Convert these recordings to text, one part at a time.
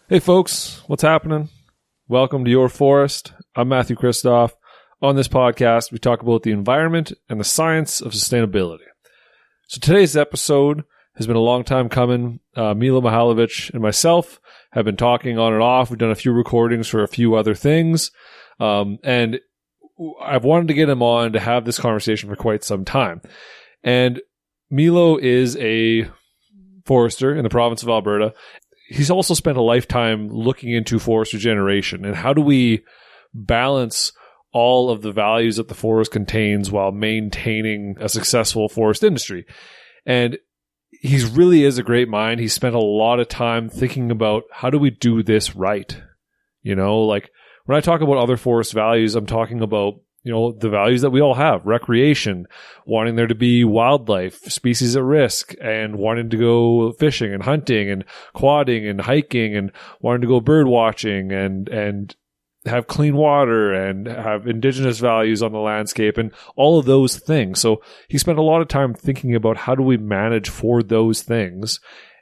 Hey folks, what's happening? Welcome to Your Forest. I'm Matthew Kristoff. On this podcast, we talk about the environment and the science of sustainability. So today's episode has been a long time coming. Milo Mihajlovich and myself have been talking on and off. We've done a few recordings for a few other things. And I've wanted to get him on to have this conversation for quite some time. And Milo is a forester in the province of Alberta. He's also spent a lifetime looking into forest regeneration and how do we balance all of the values that the forest contains while maintaining a successful forest industry. And he really is a great mind. He spent a lot of time thinking about how do we do this right? You know, like when I talk about other forest values, I'm talking about, you know, the values that we all have, recreation, wanting there to be wildlife, species at risk, and wanting to go fishing and hunting and quadding and hiking and wanting to go bird watching and have clean water and have indigenous values on the landscape and all of those things. So he spent a lot of time thinking about how do we manage for those things.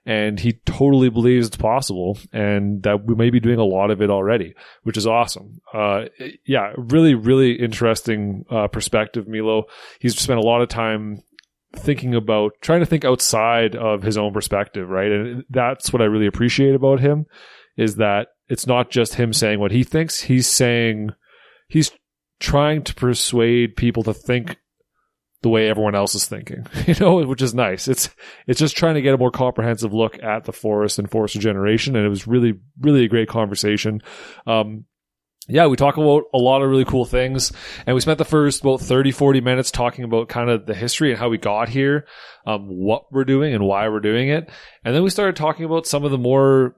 And he totally believes it's possible and that we may be doing a lot of it already, which is awesome. Really, really interesting perspective, Milo. He's spent a lot of time thinking about trying to think outside of his own perspective, right? And that's what I really appreciate about him is that it's not just him saying what he thinks. He's trying to persuade people to think the way everyone else is thinking, you know, which is nice. It's just trying to get a more comprehensive look at the forest and forest regeneration. And it was really, really a great conversation. We talk about a lot of really cool things. And we spent the first about 30, 40 minutes talking about kind of the history and how we got here, what we're doing and why we're doing it. And then we started talking about some of the more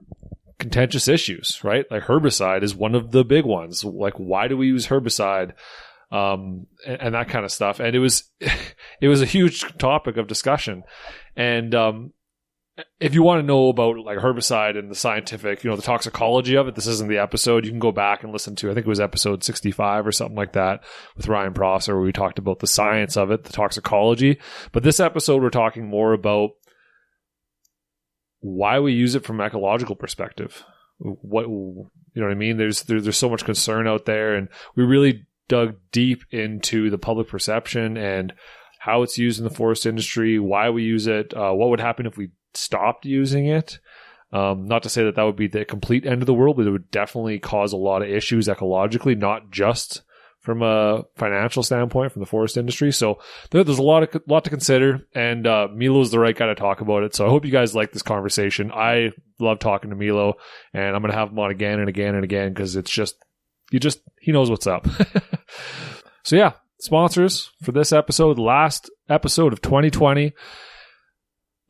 contentious issues, right? Like herbicide is one of the big ones. Like, why do we use herbicide? And that kind of stuff. And it was a huge topic of discussion. And, if you want to know about like herbicide and the scientific, you know, the toxicology of it, this isn't the episode. You can go back and listen to, I think it was episode 65 or something like that with Ryan Prosser, where we talked about the science of it, the toxicology. But this episode, we're talking more about why we use it from an ecological perspective. What, you know what I mean? There's so much concern out there, and we really dug deep into the public perception and how it's used in the forest industry, why we use it, what would happen if we stopped using it. Not to say that would be the complete end of the world, but it would definitely cause a lot of issues ecologically, not just from a financial standpoint from the forest industry. So there's a lot to consider, and Milo's the right guy to talk about it. So I hope you guys like this conversation. I love talking to Milo, and I'm going to have him on again and again and again because it's just he knows what's up. So yeah, sponsors for this episode, last episode of 2020.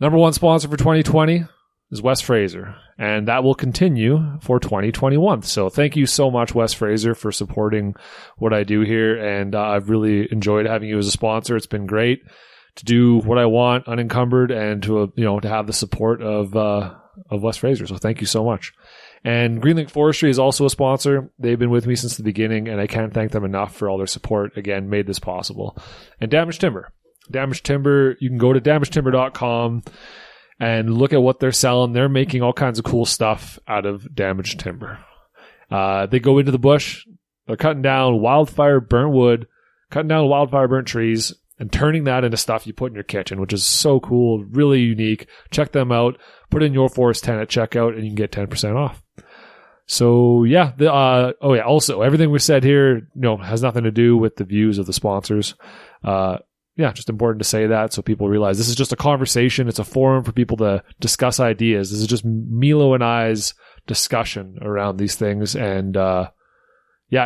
Number one sponsor for 2020 is Wes Fraser, and that will continue for 2021. So thank you so much, Wes Fraser, for supporting what I do here, and I've really enjoyed having you as a sponsor. It's been great to do what I want unencumbered and to have the support of Wes Fraser. So thank you so much. And Greenlink Forestry is also a sponsor. They've been with me since the beginning, and I can't thank them enough for all their support. Again, made this possible. And Damaged Timber. Damaged Timber, you can go to damagedtimber.com and look at what they're selling. They're making all kinds of cool stuff out of damaged timber. They go into the bush. They're cutting down wildfire burnt wood, cutting down wildfire burnt trees, and turning that into stuff you put in your kitchen, which is so cool, really unique. Check them out. Put in Your Forest 10 at checkout, and you can get 10% off. So yeah, also everything we said here, has nothing to do with the views of the sponsors. Just important to say that so people realize this is just a conversation. It's a forum for people to discuss ideas. This is just Milo and I's discussion around these things. And it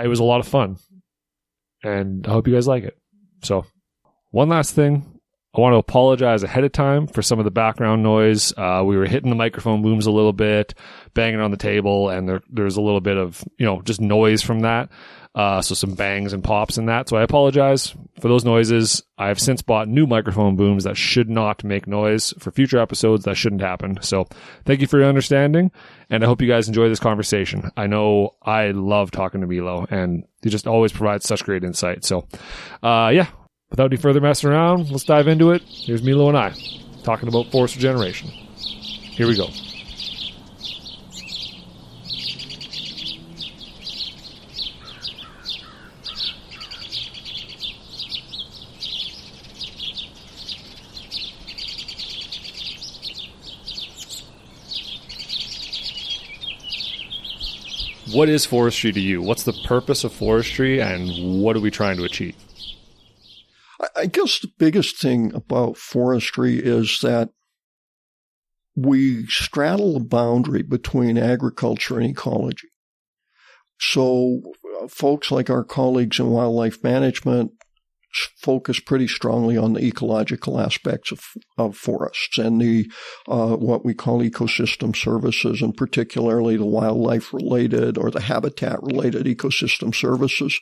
was a lot of fun. And I hope you guys like it. So one last thing. I want to apologize ahead of time for some of the background noise. We were hitting the microphone booms a little bit, banging on the table, and there's a little bit of, just noise from that. So some bangs and pops in that. So I apologize for those noises. I have since bought new microphone booms that should not make noise. For future episodes, that shouldn't happen. So thank you for your understanding, and I hope you guys enjoy this conversation. I know I love talking to Milo, and he just always provides such great insight. So, without any further messing around, let's dive into it. Here's Milo and I talking about forest regeneration. Here we go. what is forestry to you? What's the purpose of forestry, and what are we trying to achieve? I guess the biggest thing about forestry is that we straddle the boundary between agriculture and ecology. So folks like our colleagues in wildlife management focus pretty strongly on the ecological aspects of forests and the what we call ecosystem services, and particularly the wildlife-related or the habitat-related ecosystem services.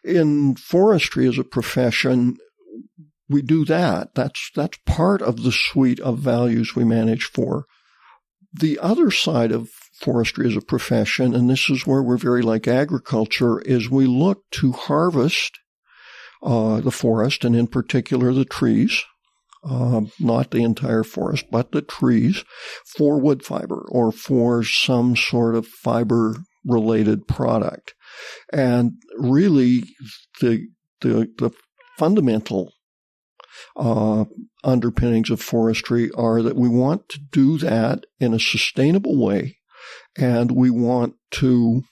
In forestry as a profession, we do that. That's part of the suite of values we manage for. The other side of forestry as a profession, and this is where we're very like agriculture, is we look to harvest the forest, and in particular the trees, not the entire forest, but the trees, for wood fiber or for some sort of fiber-related product. And really, the fundamental underpinnings of forestry are that we want to do that in a sustainable way, and we want to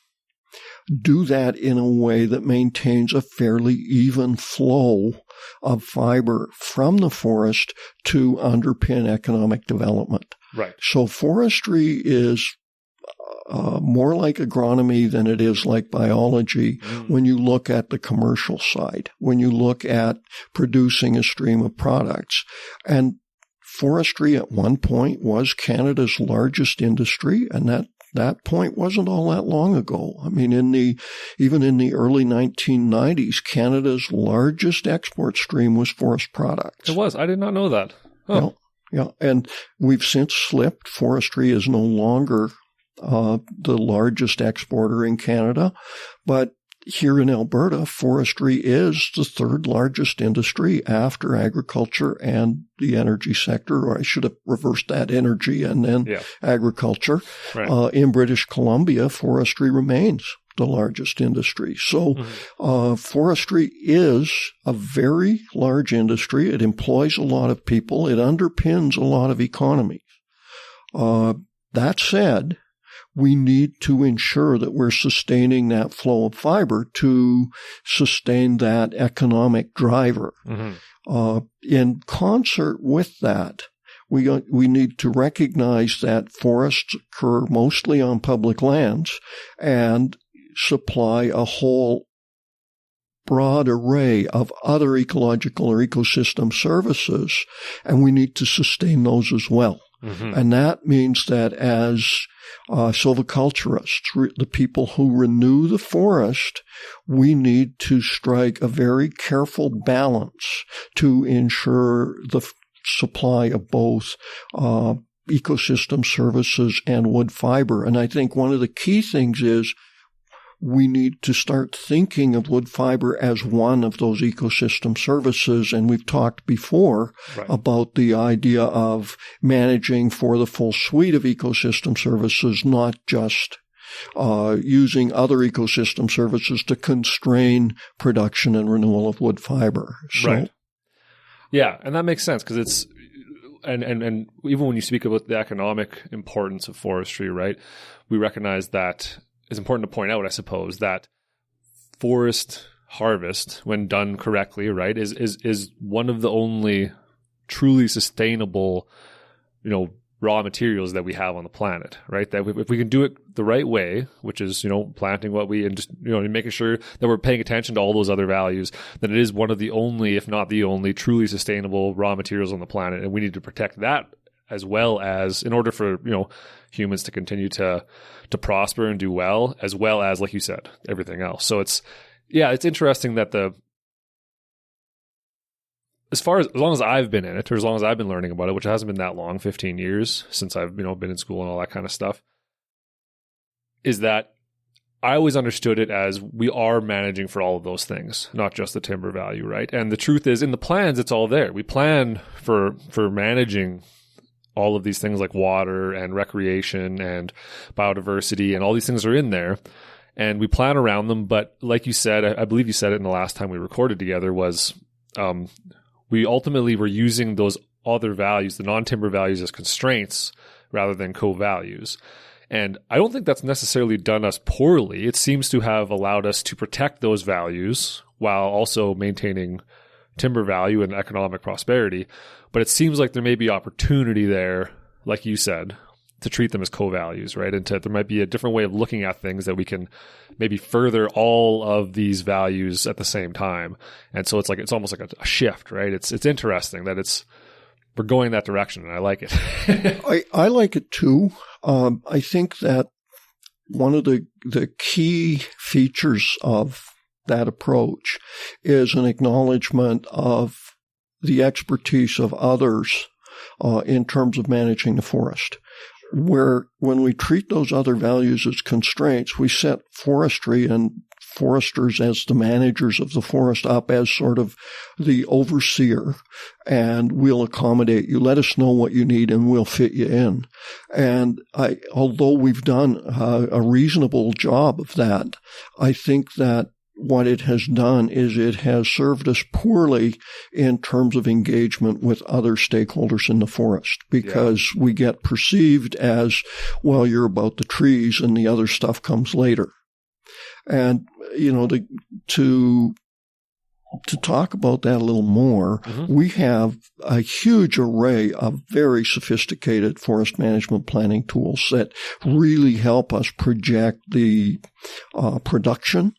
do that in a way that maintains a fairly even flow of fiber from the forest to underpin economic development. Right. So forestry is more like agronomy than it is like biology when you look at the commercial side, when you look at producing a stream of products. And forestry at one point was Canada's largest industry, and that point wasn't all that long ago. I mean, even in the early 1990s, Canada's largest export stream was forest products. It was. I did not know that. Oh. Yeah. And we've since slipped. Forestry is no longer the largest exporter in Canada, but here in Alberta, forestry is the third largest industry after agriculture and the energy sector, or I should have reversed that, energy and then agriculture. Right. In British Columbia, forestry remains the largest industry. So forestry is a very large industry. It employs a lot of people. It underpins a lot of economies. That said, we need to ensure that we're sustaining that flow of fiber to sustain that economic driver. In concert with that, we need to recognize that forests occur mostly on public lands and supply a whole broad array of other ecological or ecosystem services, and we need to sustain those as well. And that means that as silviculturists, the people who renew the forest, we need to strike a very careful balance to ensure the supply of both ecosystem services and wood fiber. And I think one of the key things is we need to start thinking of wood fiber as one of those ecosystem services. And we've talked before about the idea of managing for the full suite of ecosystem services, not just using other ecosystem services to constrain production and renewal of wood fiber. So, right. Yeah, and that makes sense because it's and even when you speak about the economic importance of forestry, right, we recognize that it's important to point out, I suppose, that forest harvest, when done correctly, right, is one of the only truly sustainable, raw materials that we have on the planet, right? That if we can do it the right way, which is, planting what we, and just, making sure that we're paying attention to all those other values, then it is one of the only, if not the only, truly sustainable raw materials on the planet. And we need to protect that as well as, in order for, humans to continue to prosper and do well, as like you said, everything else. So it's interesting that as long as I've been in it, or as long as I've been learning about it, which hasn't been that long, 15 years since I've, been in school and all that kind of stuff, is that I always understood it as we are managing for all of those things, not just the timber value, right? And the truth is, in the plans, it's all there. We plan for managing all of these things like water and recreation and biodiversity, and all these things are in there, and we plan around them. But like you said, I believe you said it in the last time we recorded together, was we ultimately were using those other values, the non-timber values, as constraints rather than co-values. And I don't think that's necessarily done us poorly. It seems to have allowed us to protect those values while also maintaining timber value and economic prosperity. But it seems like there may be opportunity there, like you said, to treat them as co-values, right? And there might be a different way of looking at things that we can maybe further all of these values at the same time. And so it's almost like a shift, right? It's interesting that we're going that direction, and I like it. I like it too. I think that one of the key features of that approach is an acknowledgement of the expertise of others in terms of managing the forest. Where when we treat those other values as constraints, we set forestry and foresters as the managers of the forest up as sort of the overseer, and we'll accommodate you. Let us know what you need and we'll fit you in. And although we've done a reasonable job of that, I think that what it has done is it has served us poorly in terms of engagement with other stakeholders in the forest, because we get perceived as, well, you're about the trees and the other stuff comes later. And, to talk about that a little more, we have a huge array of very sophisticated forest management planning tools that really help us project the production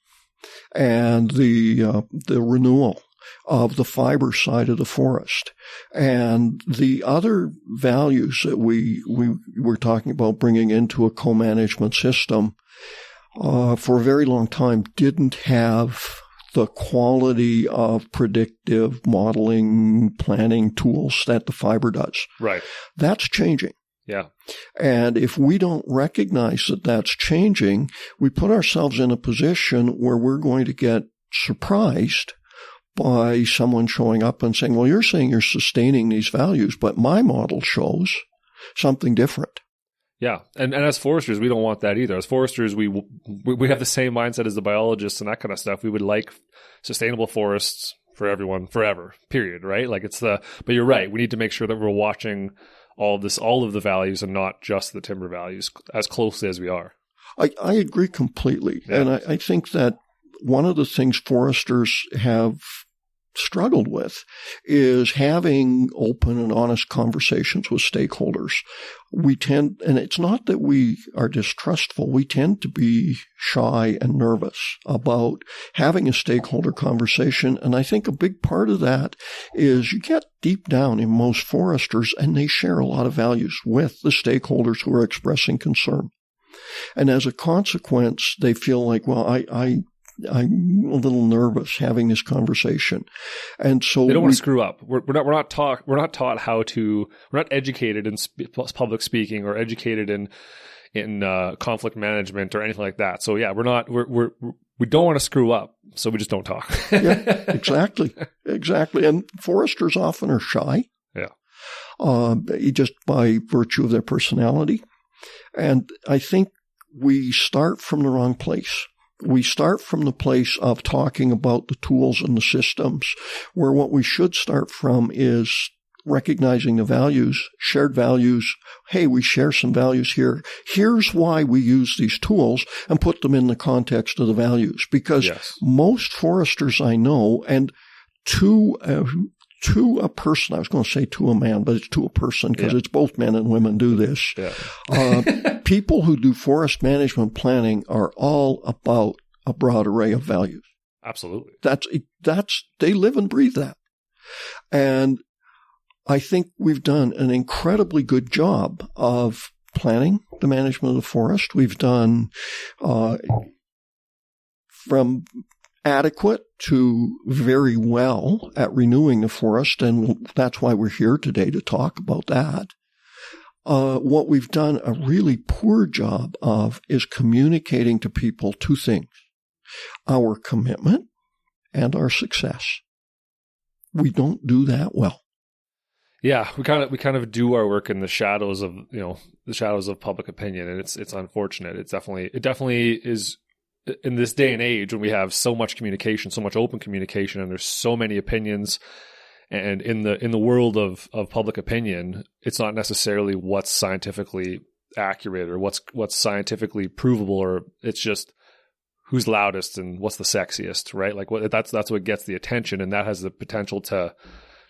and the renewal of the fiber side of the forest. And the other values that we were talking about bringing into a co-management system for a very long time didn't have the quality of predictive modeling planning tools that the fiber does. Right. That's changing. Yeah. And if we don't recognize that that's changing, we put ourselves in a position where we're going to get surprised by someone showing up and saying, well, you're saying you're sustaining these values, but my model shows something different. Yeah. And as foresters, we don't want that either. As foresters, we have the same mindset as the biologists and that kind of stuff. We would like sustainable forests for everyone forever, period, right? But you're right. We need to make sure that we're watching all of the values and not just the timber values as closely as we are. I agree completely. Yeah. And I think that one of the things foresters have struggled with is having open and honest conversations with stakeholders. And it's not that we are distrustful, we tend to be shy and nervous about having a stakeholder conversation. And I think a big part of that is you get deep down in most foresters and they share a lot of values with the stakeholders who are expressing concern. And as a consequence, they feel like, well, I'm a little nervous having this conversation, and so they don't want to screw up. We're not taught how to. We're not educated in public speaking or educated in conflict management or anything like that. So yeah, we don't want to screw up, so we just don't talk. Yeah, exactly. And foresters often are shy. Yeah, just by virtue of their personality, and I think we start from the wrong place. We start from the place of talking about the tools and the systems, where what we should start from is recognizing the values, shared values. Hey, we share some values here. Here's why we use these tools, and put them in the context of the values. Because most foresters I know, and to a person, I was going to say to a man, but it's to a person because it's both men and women do this. Yeah. People who do forest management planning are all about a broad array of values. Absolutely. They live and breathe that. And I think we've done an incredibly good job of planning the management of the forest. We've done from adequate to very well at renewing the forest, and that's why we're here today to talk about that. What we've done a really poor job of is communicating to people two things: our commitment and our success. We don't do that well. Yeah, we kind of do our work in the shadows of public opinion, and it's unfortunate. It definitely is. In this day and age, when we have so much communication, so much open communication, and there's so many opinions, and in the world of public opinion, it's not necessarily what's scientifically accurate or what's scientifically provable, or it's just who's loudest and what's the sexiest, right? Like that's what gets the attention, and that has the potential to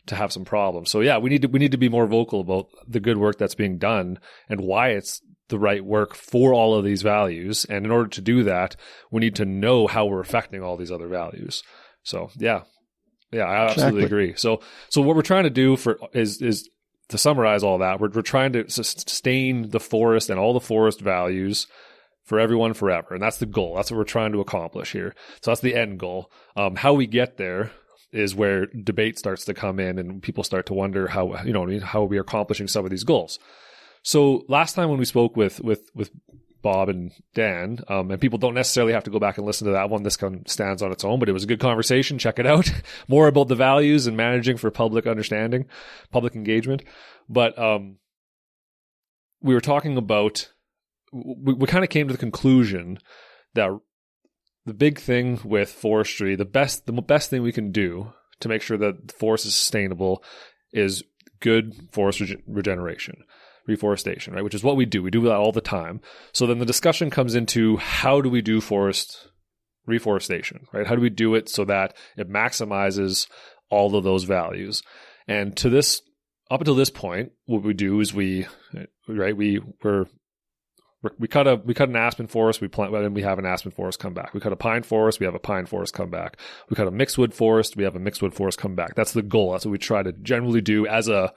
have some problems. So yeah, we need to be more vocal about the good work that's being done and why it's the right work for all of these values. And in order to do that, we need to know how we're affecting all these other values. So yeah, I absolutely agree. So what we're trying to do is to summarize all that, we're trying to sustain the forest and all the forest values for everyone forever. And that's the goal. That's what we're trying to accomplish here. So that's the end goal. How we get there is where debate starts to come in and people start to wonder how we are accomplishing some of these goals. So last time when we spoke with Bob and Dan, and people don't necessarily have to go back and listen to that one. This kind of stands on its own, but it was a good conversation. Check it out. More about the values and managing for public understanding, public engagement. But we were talking about, we kind of came to the conclusion that the big thing with forestry, the best thing we can do to make sure that the forest is sustainable is good forest regeneration. Reforestation, right? Which is what we do. We do that all the time. So then the discussion comes into how do we do forest reforestation, right? How do we do it so that it maximizes all of those values? And up until this point, what we do is we cut an aspen forest, we plant, and we have an aspen forest come back. We cut a pine forest, we have a pine forest come back. We cut a mixed wood forest, we have a mixed wood forest come back. That's the goal. That's what we try to generally do as a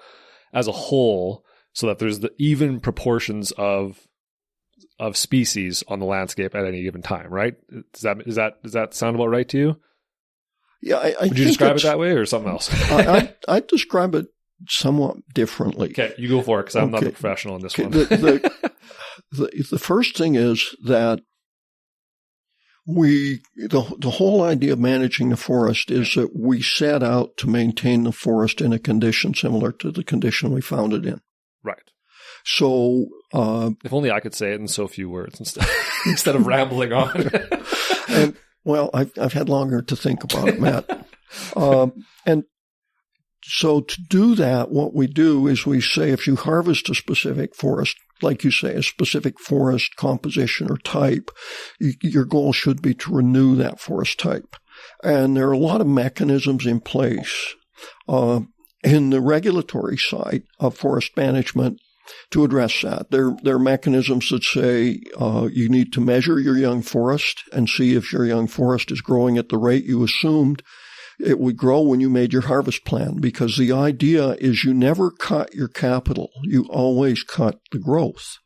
whole, so that there's the even proportions of species on the landscape at any given time, right? Does that sound about right to you? Yeah, would you describe it that way or something else? I describe it somewhat differently. Okay, you go for it because I'm not a professional in this one. The first thing is that the whole idea of managing the forest is that we set out to maintain the forest in a condition similar to the condition we found it in. Right. So, if only I could say it in so few words instead of rambling on. And well, I've had longer to think about it, Matt. And so to do that, what we do is we say if you harvest a specific forest, like you say, a specific forest composition or type, your goal should be to renew that forest type. And there are a lot of mechanisms in place in the regulatory side of forest management to address that. There are mechanisms that say you need to measure your young forest and see if your young forest is growing at the rate you assumed it would grow when you made your harvest plan, because the idea is you never cut your capital. You always cut the growth.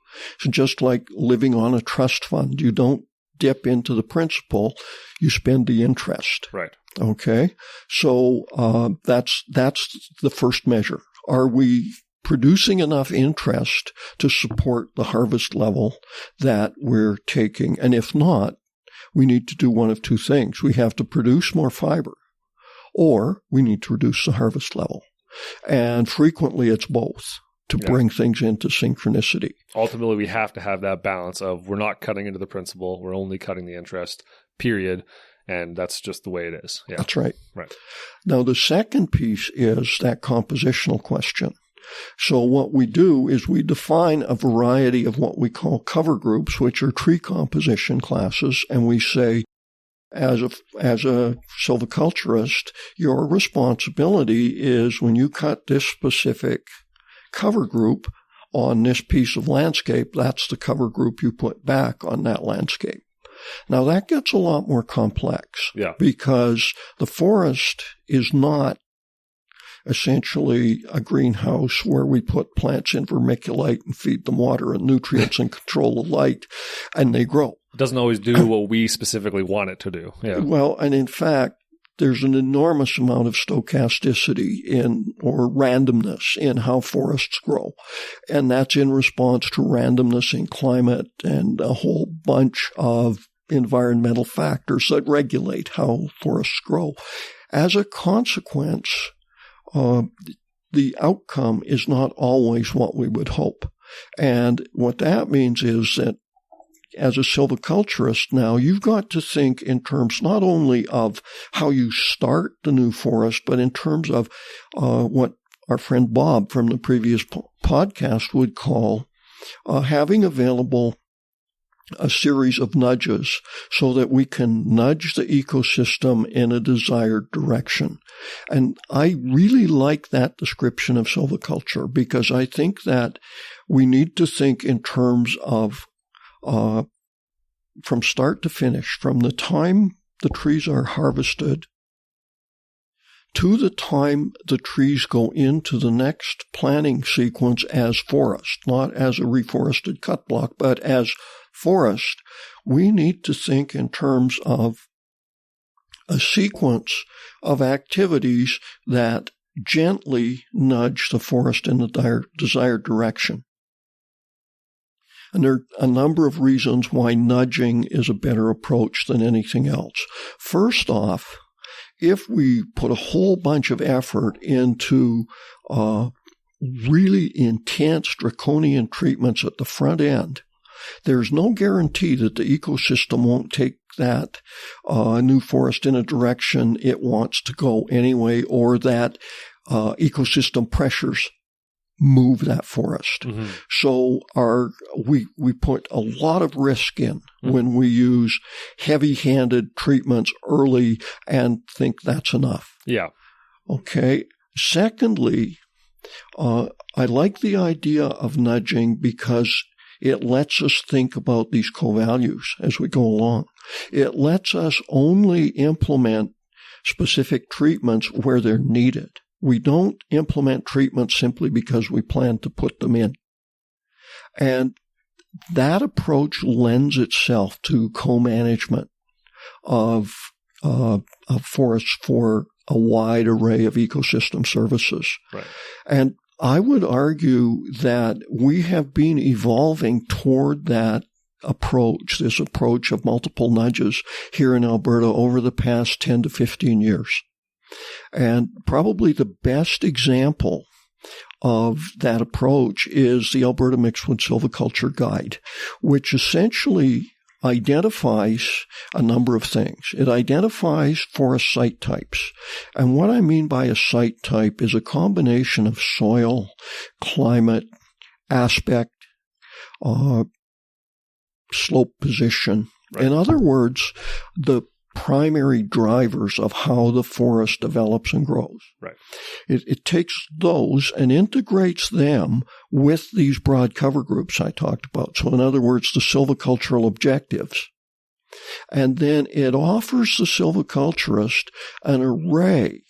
So just like living on a trust fund, you don't dip into the principal, you spend the interest. Right. Okay. So that's the first measure. Are we producing enough interest to support the harvest level that we're taking? And if not, we need to do one of two things. We have to produce more fiber, or we need to reduce the harvest level. And frequently it's both to bring things into synchronicity. Ultimately, we have to have that balance of we're not cutting into the principal, we're only cutting the interest, period. And that's just the way it is. Yeah. That's right. Right. Now, the second piece is that compositional question. So what we do is we define a variety of what we call cover groups, which are tree composition classes, and we say, as a silviculturist, your responsibility is when you cut this specific cover group on this piece of landscape, that's the cover group you put back on that landscape. Now that gets a lot more complex because the forest is not essentially a greenhouse where we put plants in vermiculite and feed them water and nutrients and control the light, and they grow. It doesn't always do what we specifically want it to do. Yeah. Well, and in fact, there's an enormous amount of stochasticity or randomness in how forests grow. And that's in response to randomness in climate and a whole bunch of environmental factors that regulate how forests grow. As a consequence, the outcome is not always what we would hope. And what that means is that as a silviculturist now, you've got to think in terms not only of how you start the new forest, but in terms of what our friend Bob from the previous podcast would call having available a series of nudges so that we can nudge the ecosystem in a desired direction. And I really like that description of silviculture because I think that we need to think in terms of from start to finish, from the time the trees are harvested to the time the trees go into the next planting sequence as forest, not as a reforested cut block, but as forest. We need to think in terms of a sequence of activities that gently nudge the forest in the desired direction. And there are a number of reasons why nudging is a better approach than anything else. First off, if we put a whole bunch of effort into really intense draconian treatments at the front end, there's no guarantee that the ecosystem won't take that new forest in a direction it wants to go anyway, or that ecosystem pressures move that forest. Mm-hmm. So we put a lot of risk in when we use heavy-handed treatments early and think that's enough. Yeah. Okay. Secondly, I like the idea of nudging because it lets us think about these co-values as we go along. It lets us only implement specific treatments where they're needed. We don't implement treatments simply because we plan to put them in. And that approach lends itself to co-management of forests for a wide array of ecosystem services. Right. And I would argue that we have been evolving toward that approach, this approach of multiple nudges here in Alberta over the past 10 to 15 years. And probably the best example of that approach is the Alberta Mixedwood Silviculture Guide, which essentially identifies a number of things. It identifies forest site types. And what I mean by a site type is a combination of soil, climate, aspect, slope position. Right. In other words, the primary drivers of how the forest develops and grows. Right. It takes those and integrates them with these broad cover groups I talked about. So in other words, the silvicultural objectives. And then it offers the silviculturist an array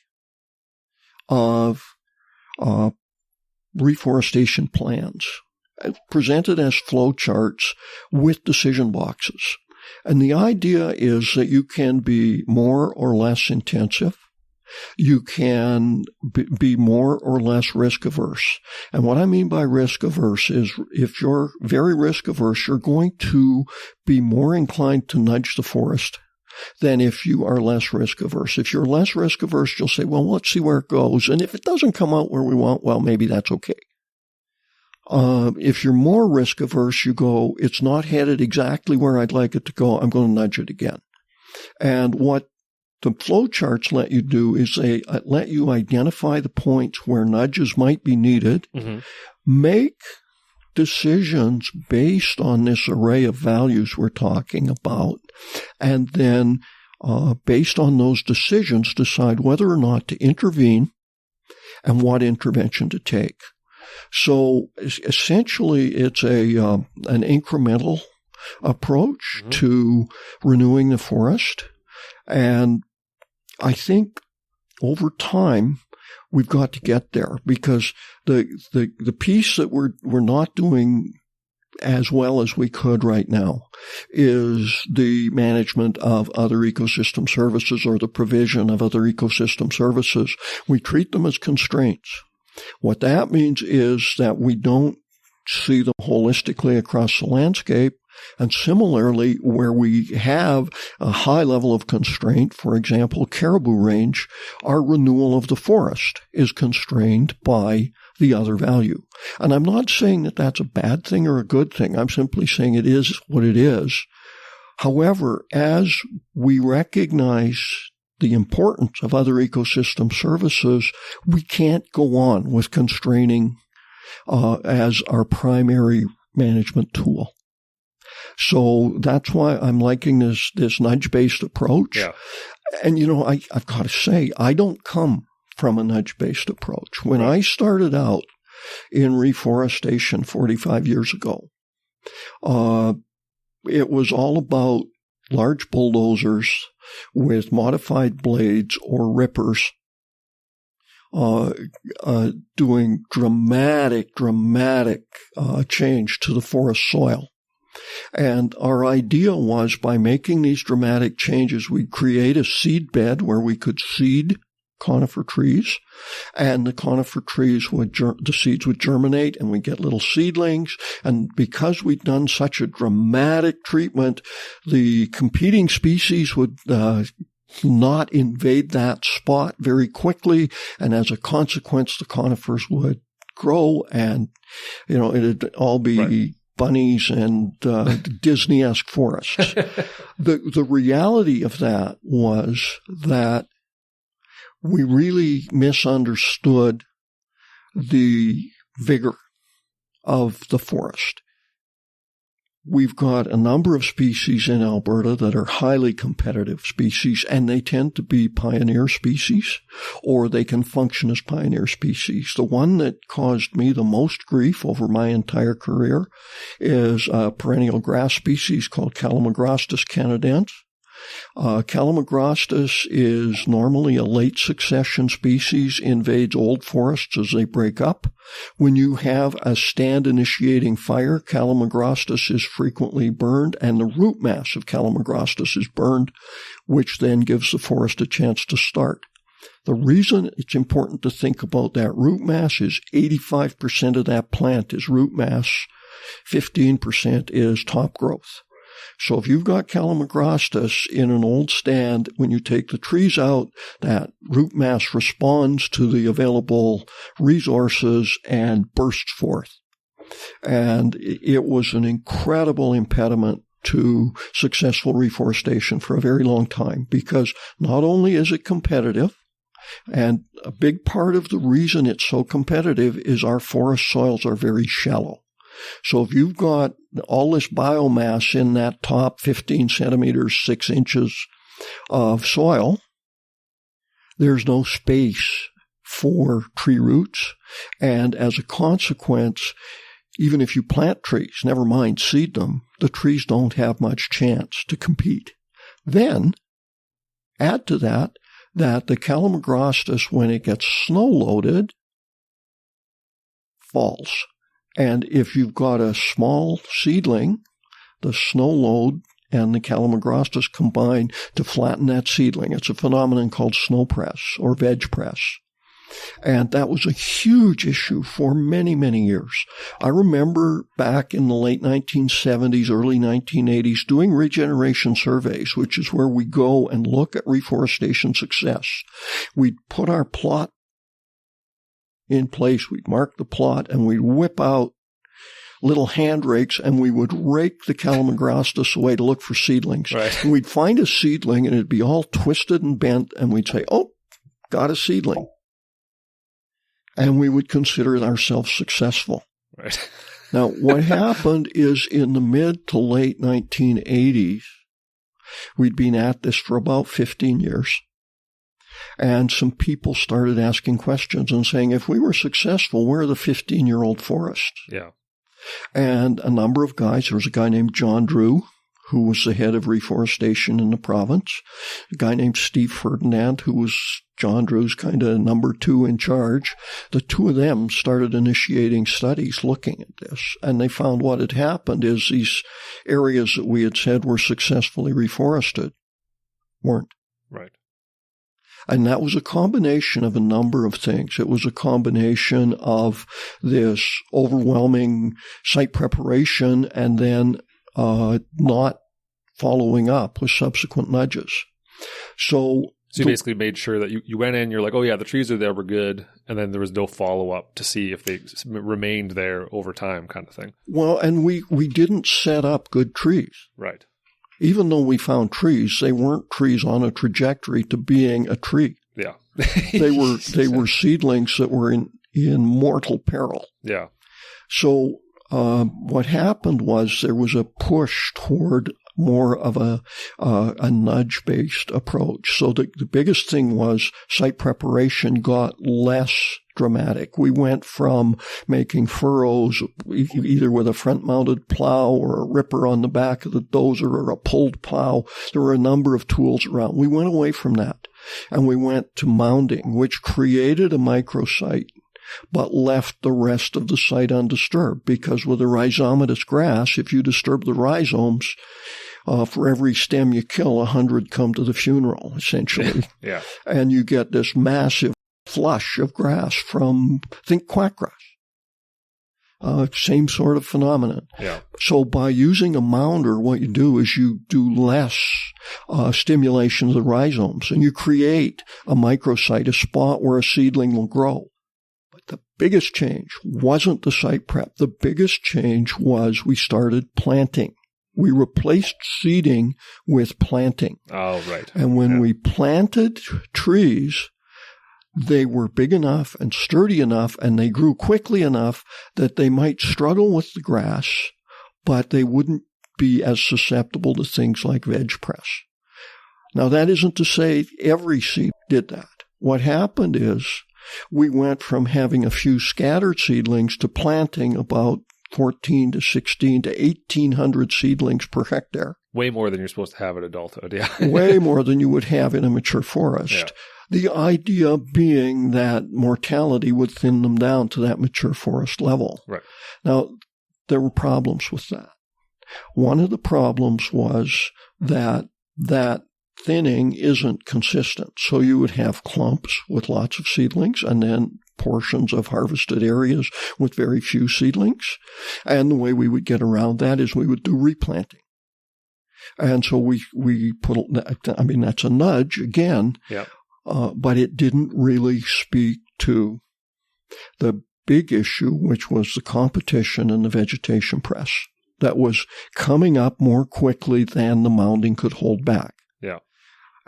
of reforestation plans presented as flowcharts with decision boxes. And the idea is that you can be more or less intensive. You can be more or less risk averse. And what I mean by risk averse is if you're very risk averse, you're going to be more inclined to nudge the forest than if you are less risk averse. If you're less risk averse, you'll say, well, let's see where it goes. And if it doesn't come out where we want, well, maybe that's okay. If you're more risk averse, you go, it's not headed exactly where I'd like it to go. I'm going to nudge it again. And what the flowcharts let you do is they let you identify the points where nudges might be needed, make decisions based on this array of values we're talking about, and then based on those decisions, decide whether or not to intervene and what intervention to take. So essentially, it's an incremental approach to renewing the forest. And I think over time, we've got to get there because the piece that we're not doing as well as we could right now is the management of other ecosystem services or the provision of other ecosystem services. We treat them as constraints. What that means is that we don't see them holistically across the landscape. And similarly, where we have a high level of constraint, for example, caribou range, our renewal of the forest is constrained by the other value. And I'm not saying that that's a bad thing or a good thing. I'm simply saying it is what it is. However, as we recognize the importance of other ecosystem services, we can't go on with constraining as our primary management tool. So that's why I'm liking this nudge-based approach. Yeah. And, I've got to say, I don't come from a nudge-based approach. When I started out in reforestation 45 years ago, it was all about large bulldozers with modified blades or rippers doing dramatic change to the forest soil. And our idea was, by making these dramatic changes, we'd create a seed bed where we could seed conifer trees, and the conifer trees the seeds would germinate, and we'd get little seedlings. And because we'd done such a dramatic treatment, the competing species would not invade that spot very quickly, and as a consequence, the conifers would grow, and it'd all be bunnies and Disney-esque forests. The reality of that was that we really misunderstood the vigor of the forest. We've got a number of species in Alberta that are highly competitive species, and they tend to be pioneer species, or they can function as pioneer species. The one that caused me the most grief over my entire career is a perennial grass species called Calamagrostis canadense. Calamagrostis is normally a late succession species, invades old forests as they break up. When you have a stand-initiating fire, Calamagrostis is frequently burned, and the root mass of Calamagrostis is burned, which then gives the forest a chance to start. The reason it's important to think about that root mass is 85% of that plant is root mass, 15% is top growth. So if you've got Calamagrostis in an old stand, when you take the trees out, that root mass responds to the available resources and bursts forth. And it was an incredible impediment to successful reforestation for a very long time, because not only is it competitive, and a big part of the reason it's so competitive is our forest soils are very shallow. So if you've got all this biomass in that top 15 centimeters, 6 inches of soil, there's no space for tree roots. And as a consequence, even if you plant trees, never mind seed them, the trees don't have much chance to compete. Then add to that the Calamagrostis, when it gets snow loaded, falls. And if you've got a small seedling, the snow load and the Calamagrostis combine to flatten that seedling. It's a phenomenon called snow press or veg press. And that was a huge issue for many, many years. I remember back in the late 1970s, early 1980s, doing regeneration surveys, which is where we go and look at reforestation success. We'd put our plot in place, we'd mark the plot, and we'd whip out little hand rakes, and we would rake the Calamagrostis away to look for seedlings. Right. And we'd find a seedling, and it'd be all twisted and bent, and we'd say, oh, got a seedling. And we would consider ourselves successful. Right. Now, what happened is in the mid to late 1980s, we'd been at this for about 15 years. And some people started asking questions and saying, if we were successful, where are the 15-year-old forests? Yeah. And a number of guys, there was a guy named John Drew, who was the head of reforestation in the province, a guy named Steve Ferdinand, who was John Drew's kind of number 2 in charge. The two of them started initiating studies looking at this, and they found what had happened is these areas that we had said were successfully reforested weren't. Right. And that was a combination of a number of things. It was a combination of this overwhelming site preparation and then not following up with subsequent nudges. So you basically made sure that you went in, you're like, oh yeah, the trees are there, we're good. And then there was no follow-up to see if they remained there over time kind of thing. Well, and we didn't set up good trees. Right. Even though we found trees, they weren't trees on a trajectory to being a tree. Yeah. They were seedlings that were in mortal peril. Yeah. So what happened was there was a push toward more of a nudge-based approach. So the biggest thing was site preparation got less dramatic. We went from making furrows either with a front-mounted plow or a ripper on the back of the dozer or a pulled plow. There were a number of tools around. We went away from that, and we went to mounding, which created a microsite but left the rest of the site undisturbed, because with a rhizomatous grass, if you disturb the rhizomes, for every stem you kill, 100 come to the funeral, essentially. Yeah. And you get this massive flush of grass from, think quackgrass. Same sort of phenomenon. Yeah. So by using a mounder, what you do is you do less stimulation of the rhizomes, and you create a microsite, a spot where a seedling will grow. The biggest change wasn't the site prep. The biggest change was we started planting. We replaced seeding with planting. Oh, right. And when we planted trees, they were big enough and sturdy enough, and they grew quickly enough that they might struggle with the grass, but they wouldn't be as susceptible to things like veg press. Now, that isn't to say every seed did that. What happened is we went from having a few scattered seedlings to planting about 14 to 16 to 1,800 seedlings per hectare. Way more than you're supposed to have at adulthood, yeah. Way more than you would have in a mature forest. Yeah. The idea being that mortality would thin them down to that mature forest level. Right. Now, there were problems with that. One of the problems was that thinning isn't consistent. So you would have clumps with lots of seedlings and then portions of harvested areas with very few seedlings. And the way we would get around that is we would do replanting. And so we put, I mean, that's a nudge again, yeah. But it didn't really speak to the big issue, which was the competition in the vegetation press that was coming up more quickly than the mounding could hold back. Yeah.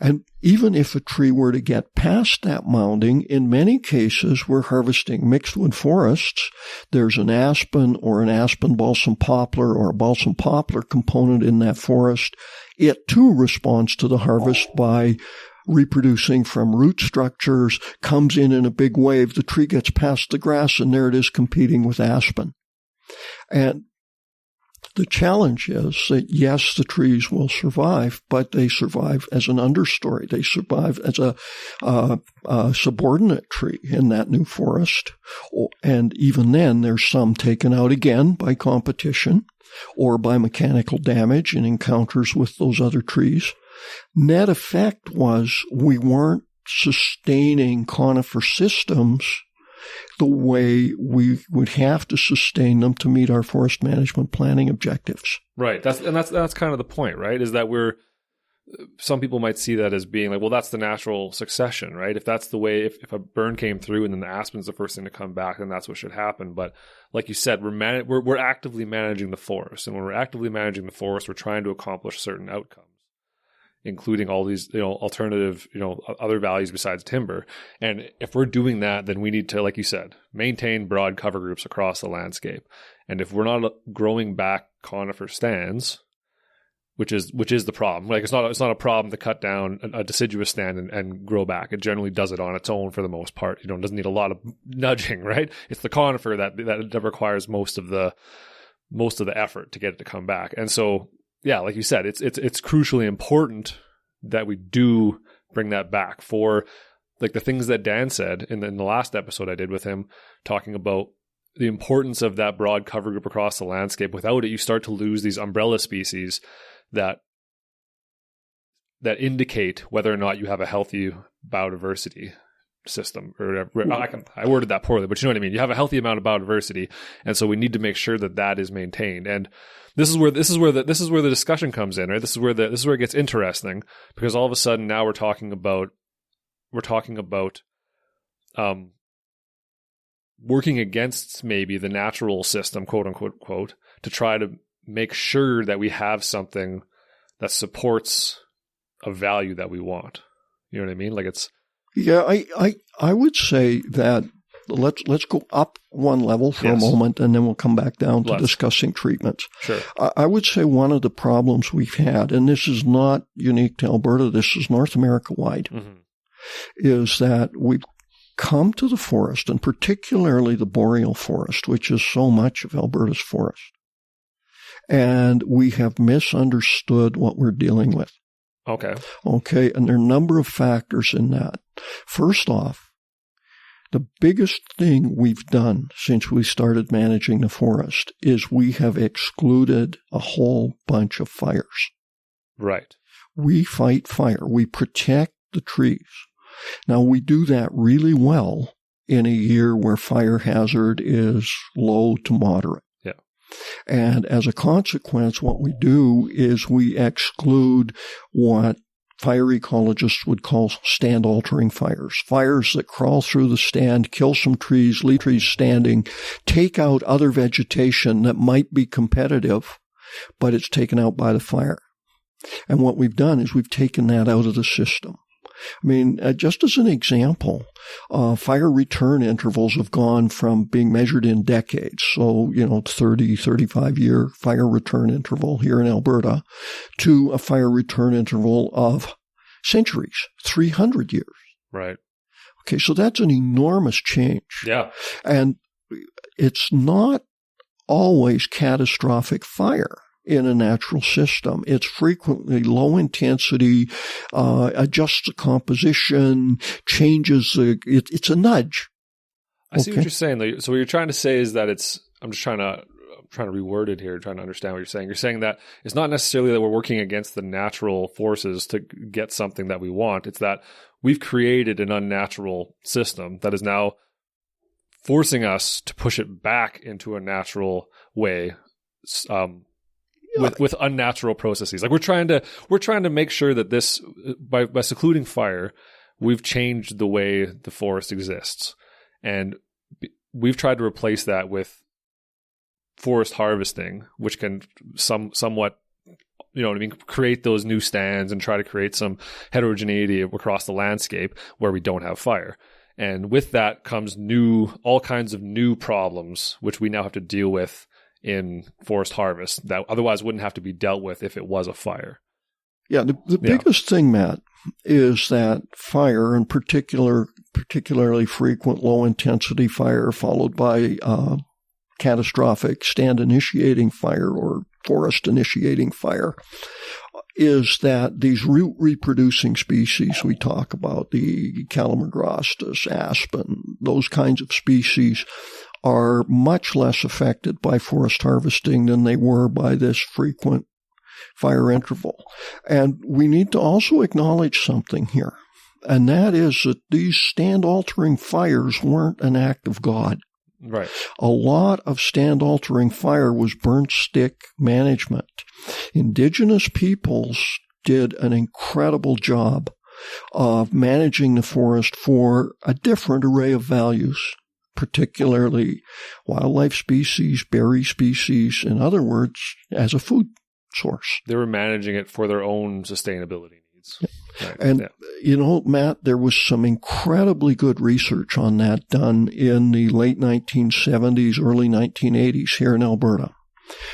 And even if a tree were to get past that mounding, in many cases we're harvesting mixed-wood forests. There's an aspen or an aspen balsam poplar or a balsam poplar component in that forest. It too responds to the harvest by reproducing from root structures, comes in a big wave. The tree gets past the grass, and there it is competing with aspen. And the challenge is that, yes, the trees will survive, but they survive as an understory. They survive as a subordinate tree in that new forest. And even then, there's some taken out again by competition or by mechanical damage in encounters with those other trees. Net effect was we weren't sustaining conifer systems the way we would have to sustain them to meet our forest management planning objectives. Right. That's kind of the point, right? Is that some people might see that as being like, well, that's the natural succession, right? If that's the way, if a burn came through and then the aspen's the first thing to come back, then that's what should happen. But like you said, we're actively managing the forest. And when we're actively managing the forest, we're trying to accomplish certain outcomes, including all these, alternative, other values besides timber. And if we're doing that, then we need to, like you said, maintain broad cover groups across the landscape. And if we're not growing back conifer stands, which is the problem. Like it's not a problem to cut down a deciduous stand and grow back. It generally does it on its own for the most part. It doesn't need a lot of nudging, right? It's the conifer that requires most of the effort to get it to come back. And so, yeah, like you said, it's crucially important that we do bring that back for like the things that Dan said in the last episode I did with him, talking about the importance of that broad cover group across the landscape. Without it, you start to lose these umbrella species that indicate whether or not you have a healthy biodiversity system. Or I worded that poorly, but you know what I mean. You have a healthy amount of biodiversity, and so we need to make sure that is maintained. And this is where the discussion comes in, right? This is where it gets interesting, because all of a sudden now we're talking about working against maybe the natural system, quote unquote, quote, to try to make sure that we have something that supports a value that we want. You know what I mean? Like it's... Yeah, I would say that let's go up one level for a moment, and then we'll come back down to discussing treatments. Sure. I would say one of the problems we've had, and this is not unique to Alberta, this is North America-wide, is that we've come to the forest, and particularly the boreal forest, which is so much of Alberta's forest, and we have misunderstood what we're dealing with. Okay. And there are a number of factors in that. First off, the biggest thing we've done since we started managing the forest is we have excluded a whole bunch of fires. Right. We fight fire. We protect the trees. Now, we do that really well in a year where fire hazard is low to moderate. And as a consequence, what we do is we exclude what fire ecologists would call stand-altering fires. Fires that crawl through the stand, kill some trees, leave trees standing, take out other vegetation that might be competitive, but it's taken out by the fire. And what we've done is we've taken that out of the system. I mean, just as an example, fire return intervals have gone from being measured in decades, so, 30, 35-year fire return interval here in Alberta, to a fire return interval of centuries, 300 years. Right. Okay, so that's an enormous change. Yeah. And it's not always catastrophic fire in a natural system. It's frequently low intensity, adjusts the composition, changes it's a nudge. I see what you're saying. So what you're trying to say is that I'm trying to reword it here, trying to understand what you're saying. You're saying that it's not necessarily that we're working against the natural forces to get something that we want. It's that we've created an unnatural system that is now forcing us to push it back into a natural way, with unnatural processes. Like we're trying to make sure that this, by secluding fire, we've changed the way the forest exists. And we've tried to replace that with forest harvesting, which can somewhat, create those new stands and try to create some heterogeneity across the landscape where we don't have fire. And with that comes all kinds of new problems, which we now have to deal with in forest harvest that otherwise wouldn't have to be dealt with if it was a fire. Yeah, the biggest thing, Matt, is that fire, and particularly frequent low-intensity fire followed by catastrophic stand-initiating fire or forest-initiating fire, is that these root-reproducing species we talk about, the Calamagrostis, aspen, those kinds of species, are much less affected by forest harvesting than they were by this frequent fire interval. And we need to also acknowledge something here, and that is that these stand-altering fires weren't an act of God. Right. A lot of stand-altering fire was burnt stick management. Indigenous peoples did an incredible job of managing the forest for a different array of values, particularly wildlife species, berry species, in other words, as a food source. They were managing it for their own sustainability needs. Yeah. Right. And, Matt, there was some incredibly good research on that done in the late 1970s, early 1980s here in Alberta.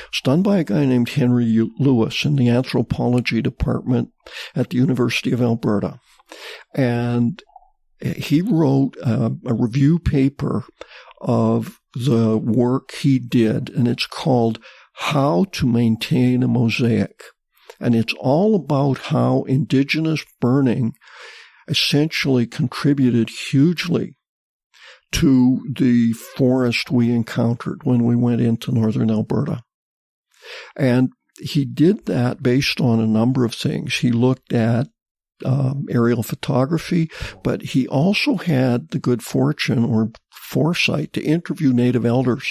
It's done by a guy named Henry Lewis in the anthropology department at the University of Alberta. And he wrote a review paper of the work he did, and it's called How to Maintain a Mosaic. And it's all about how indigenous burning essentially contributed hugely to the forest we encountered when we went into northern Alberta. And he did that based on a number of things. He looked at aerial photography, but he also had the good fortune or foresight to interview native elders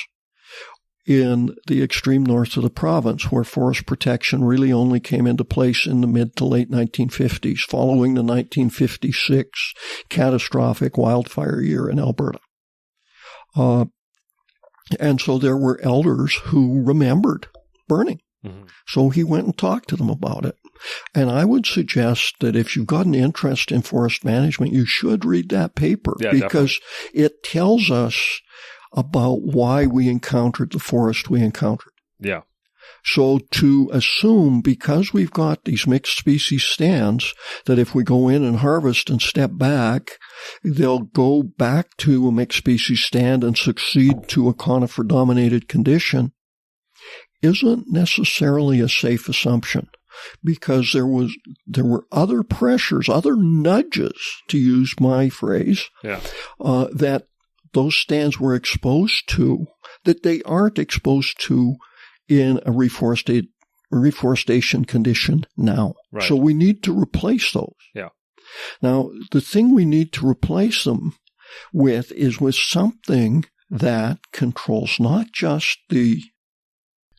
in the extreme north of the province, where forest protection really only came into place in the mid to late 1950s, following the 1956 catastrophic wildfire year in Alberta. And so there were elders who remembered burning. Mm-hmm. So he went and talked to them about it. And I would suggest that if you've got an interest in forest management, you should read that paper because it tells us about why we encountered the forest we encountered. Yeah. So to assume, because we've got these mixed species stands, that if we go in and harvest and step back, they'll go back to a mixed species stand and succeed to a conifer-dominated condition isn't necessarily a safe assumption, because there were other pressures, other nudges, to use my phrase, that those stands were exposed to that they aren't exposed to in a reforestation condition now. Right. So we need to replace those. Yeah. Now, the thing we need to replace them with is with something that controls not just the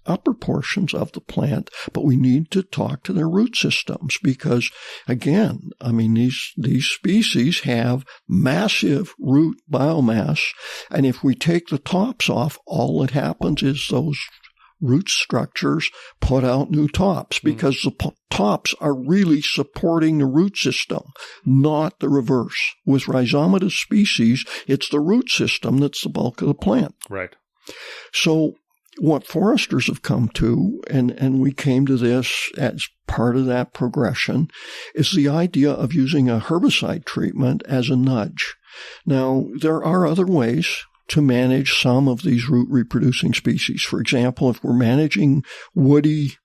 upper portions of the plant, but we need to talk to their root systems because, again, I mean, these species have massive root biomass, and if we take the tops off, all that happens is those root structures put out new tops because the tops are really supporting the root system, not the reverse. With rhizomatous species, it's the root system that's the bulk of the plant. Right. So what foresters have come to, and we came to this as part of that progression, is the idea of using a herbicide treatment as a nudge. Now, there are other ways to manage some of these root reproducing species. For example, if we're managing woody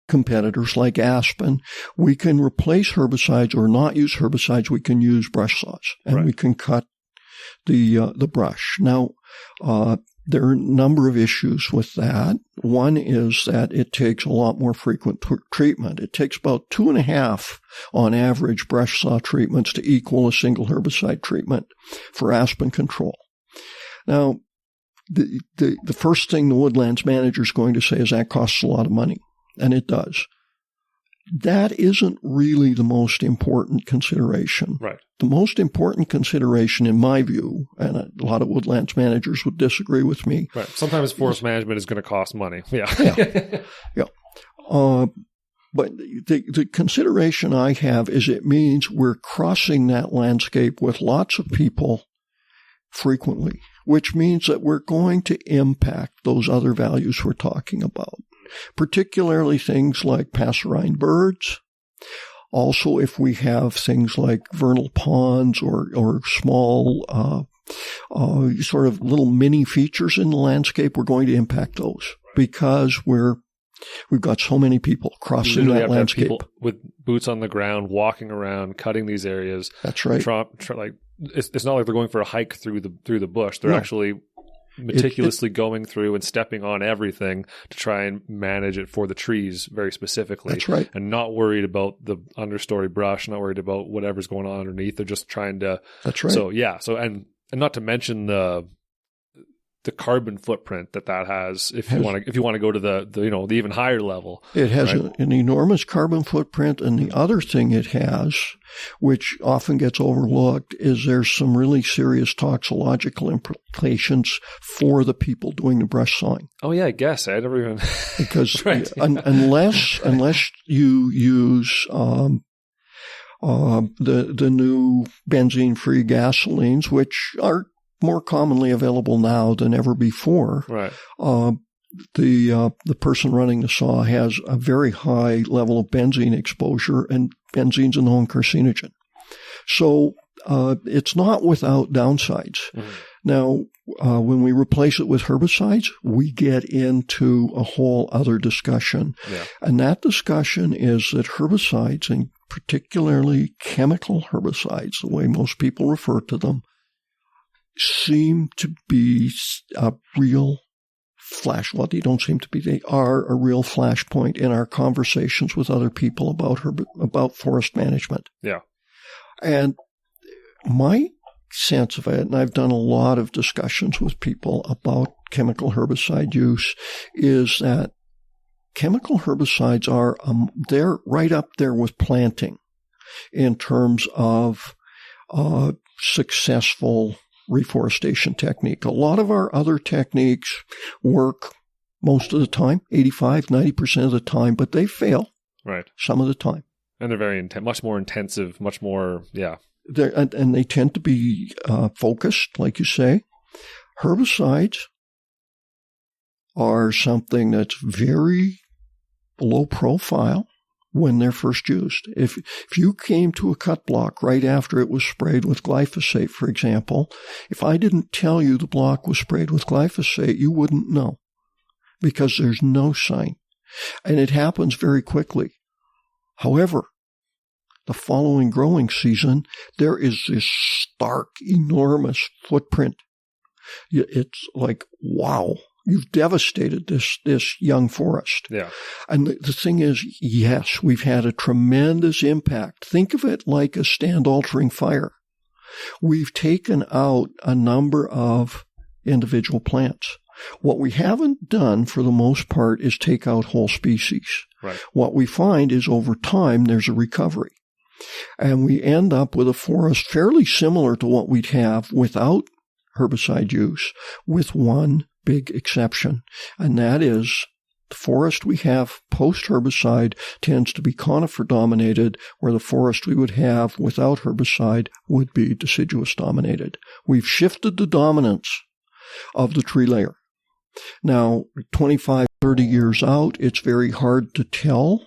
competitors like aspen, we can replace herbicides or not use herbicides. We can use brush saws, and we can cut the brush. Now, there are a number of issues with that. One is that it takes a lot more frequent treatment. It takes about 2.5 on average brush saw treatments to equal a single herbicide treatment for aspen control. Now, the first thing the woodlands manager is going to say is that costs a lot of money, and it does. That isn't really the most important consideration. Right. The most important consideration, in my view, and a lot of woodlands managers would disagree with me. Right. Sometimes forest management is going to cost money. Yeah. Yeah. But the consideration I have is it means we're crossing that landscape with lots of people frequently, which means that we're going to impact those other values we're talking about, particularly things like passerine birds. Also, if we have things like vernal ponds or small sort of little mini features in the landscape, we're going to impact those because we've got so many people crossing that landscape. People with boots on the ground, walking around, cutting these areas. That's right. It's not like they're going for a hike through the bush. They're actually meticulously going through and stepping on everything to try and manage it for the trees very specifically. That's right. And not worried about the understory brush, not worried about whatever's going on underneath. They're just trying to. That's right. So yeah. So and not to mention the carbon footprint that has if you want to go to the even higher level. It has an enormous carbon footprint, and the other thing it has, which often gets overlooked, is there's some really serious toxicological implications for the people doing the brush sawing. Oh yeah, I guess I never even because unless you use the new benzene-free gasolines, which are more commonly available now than ever before. Right. The person running the saw has a very high level of benzene exposure, and benzene's a known carcinogen. So it's not without downsides. Mm-hmm. Now, when we replace it with herbicides, we get into a whole other discussion. Yeah. And that discussion is that herbicides, and particularly chemical herbicides, the way most people refer to them, seem to be a real well, they don't seem to be. They are a real flashpoint in our conversations with other people about forest management. Yeah. And my sense of it, and I've done a lot of discussions with people about chemical herbicide use, is that chemical herbicides are they're right up there with planting in terms of successful reforestation technique. A lot of our other techniques work most of the time, 85, 90% of the time, but they fail. Right. Some of the time. And they're very much more intensive, much more, yeah. And they tend to be focused, like you say. Herbicides are something that's very low profile when they're first used. If you came to a cut block right after it was sprayed with glyphosate, for example, if I didn't tell you the block was sprayed with glyphosate, you wouldn't know because there's no sign. And it happens very quickly. However, the following growing season, there is this stark, enormous footprint. It's like, wow, you've devastated this young forest. Yeah. And the thing is, yes, we've had a tremendous impact. Think of it like a stand-altering fire. We've taken out a number of individual plants. What we haven't done, for the most part, is take out whole species. Right. What we find is over time, there's a recovery. And we end up with a forest fairly similar to what we'd have without herbicide use, with one big exception. And that is the forest we have post-herbicide tends to be conifer-dominated, where the forest we would have without herbicide would be deciduous-dominated. We've shifted the dominance of the tree layer. Now, 25, 30 years out, it's very hard to tell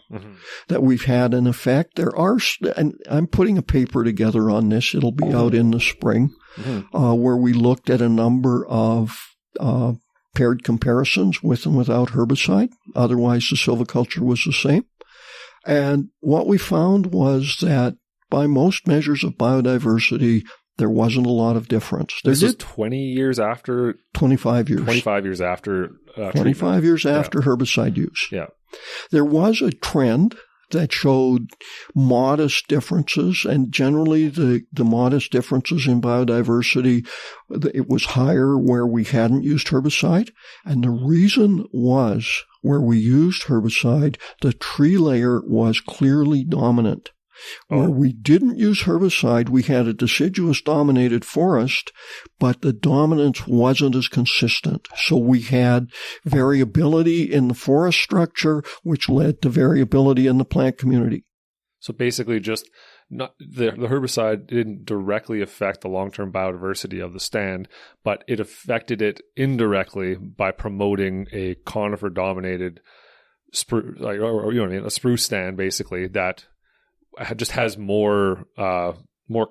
that we've had an effect. There are, and I'm putting a paper together on this. It'll be out in the spring, where we looked at a number of paired comparisons with and without herbicide. Otherwise, the silviculture was the same. And what we found was that by most measures of biodiversity, there wasn't a lot of difference. This was 20 years after? 25 years. 25 years after 25 years after herbicide use. Yeah. There was a trend that showed modest differences, and generally the modest differences in biodiversity, it was higher where we hadn't used herbicide. And the reason was where we used herbicide, the tree layer was clearly dominant. Where we didn't use herbicide, we had a deciduous-dominated forest, but the dominance wasn't as consistent. So we had variability in the forest structure, which led to variability in the plant community. So basically just not the herbicide didn't directly affect the long-term biodiversity of the stand, but it affected it indirectly by promoting a conifer-dominated spruce, a spruce stand, basically, that just has more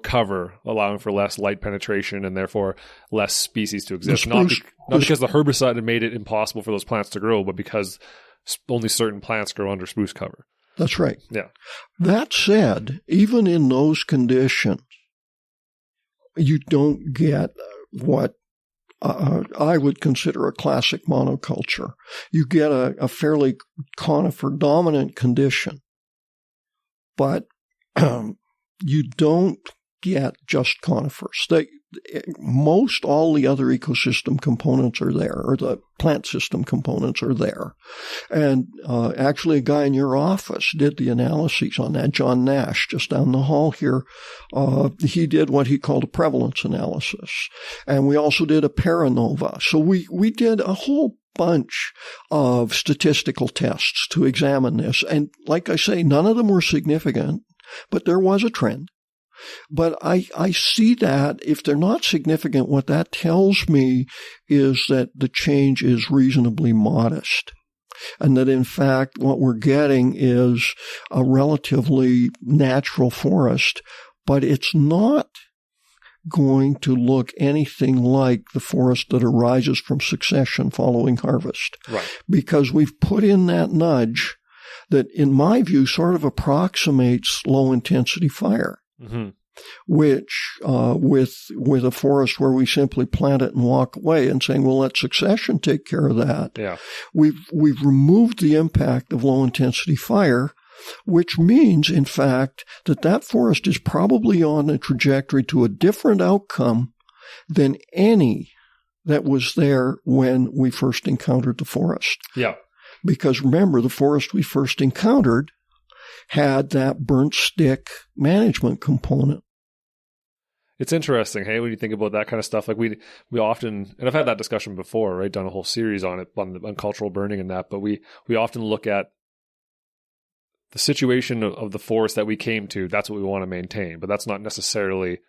cover, allowing for less light penetration and therefore less species to exist. Not because the herbicide had made it impossible for those plants to grow, but because only certain plants grow under spruce cover. That's right. Yeah. That said, even in those conditions, you don't get what I would consider a classic monoculture. You get a fairly conifer-dominant condition, but you don't get just conifers. Most all the other ecosystem components are there, or the plant system components are there. And actually a guy in your office did the analyses on that, John Nash, just down the hall here. He did what he called a prevalence analysis. And we also did a paranova. So we did a whole bunch of statistical tests to examine this. And like I say, none of them were significant, but there was a trend. But I see that if they're not significant, what that tells me is that the change is reasonably modest. And that, in fact, what we're getting is a relatively natural forest, but it's not going to look anything like the forest that arises from succession following harvest. Right. Because we've put in that nudge that, in my view, sort of approximates low-intensity fire. Mm-hmm. Which, with a forest where we simply plant it and walk away and saying, well, let succession take care of that. Yeah. We've removed the impact of low intensity fire, which means, in fact, that forest is probably on a trajectory to a different outcome than any that was there when we first encountered the forest. Yeah. Because remember, the forest we first encountered had that burnt stick management component. It's interesting, hey, when you think about that kind of stuff. Like we often, and I've had that discussion before, right? Done a whole series on it, on cultural burning and that. But we often look at the situation of the forest that we came to, that's what we want to maintain. But that's not necessarily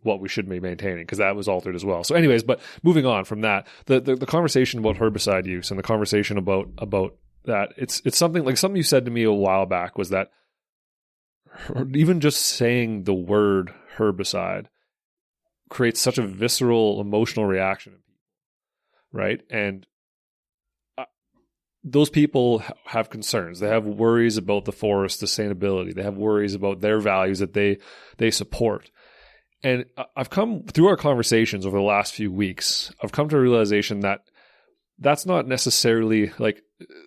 what we should be maintaining, because that was altered as well. So anyways, but moving on from that, the conversation about herbicide use and the conversation about that, it's something you said to me a while back, was that even just saying the word herbicide creates such a visceral emotional reaction in people, right? And those people have concerns. They have worries about the forest sustainability. They have worries about their values that they support. And I've come through our conversations over the last few weeks, I've come to a realization that that's not necessarily, like,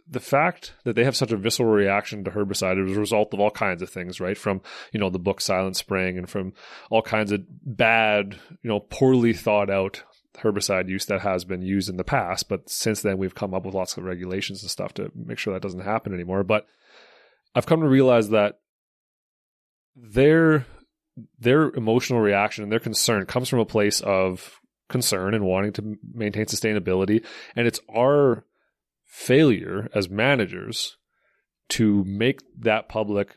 the fact that they have such a visceral reaction to herbicide is a result of all kinds of things, right? From, the book Silent Spring, and from all kinds of bad, poorly thought out herbicide use that has been used in the past. But since then, we've come up with lots of regulations and stuff to make sure that doesn't happen anymore. But I've come to realize that their emotional reaction and their concern comes from a place of concern and wanting to maintain sustainability. And it's our failure as managers to make that public,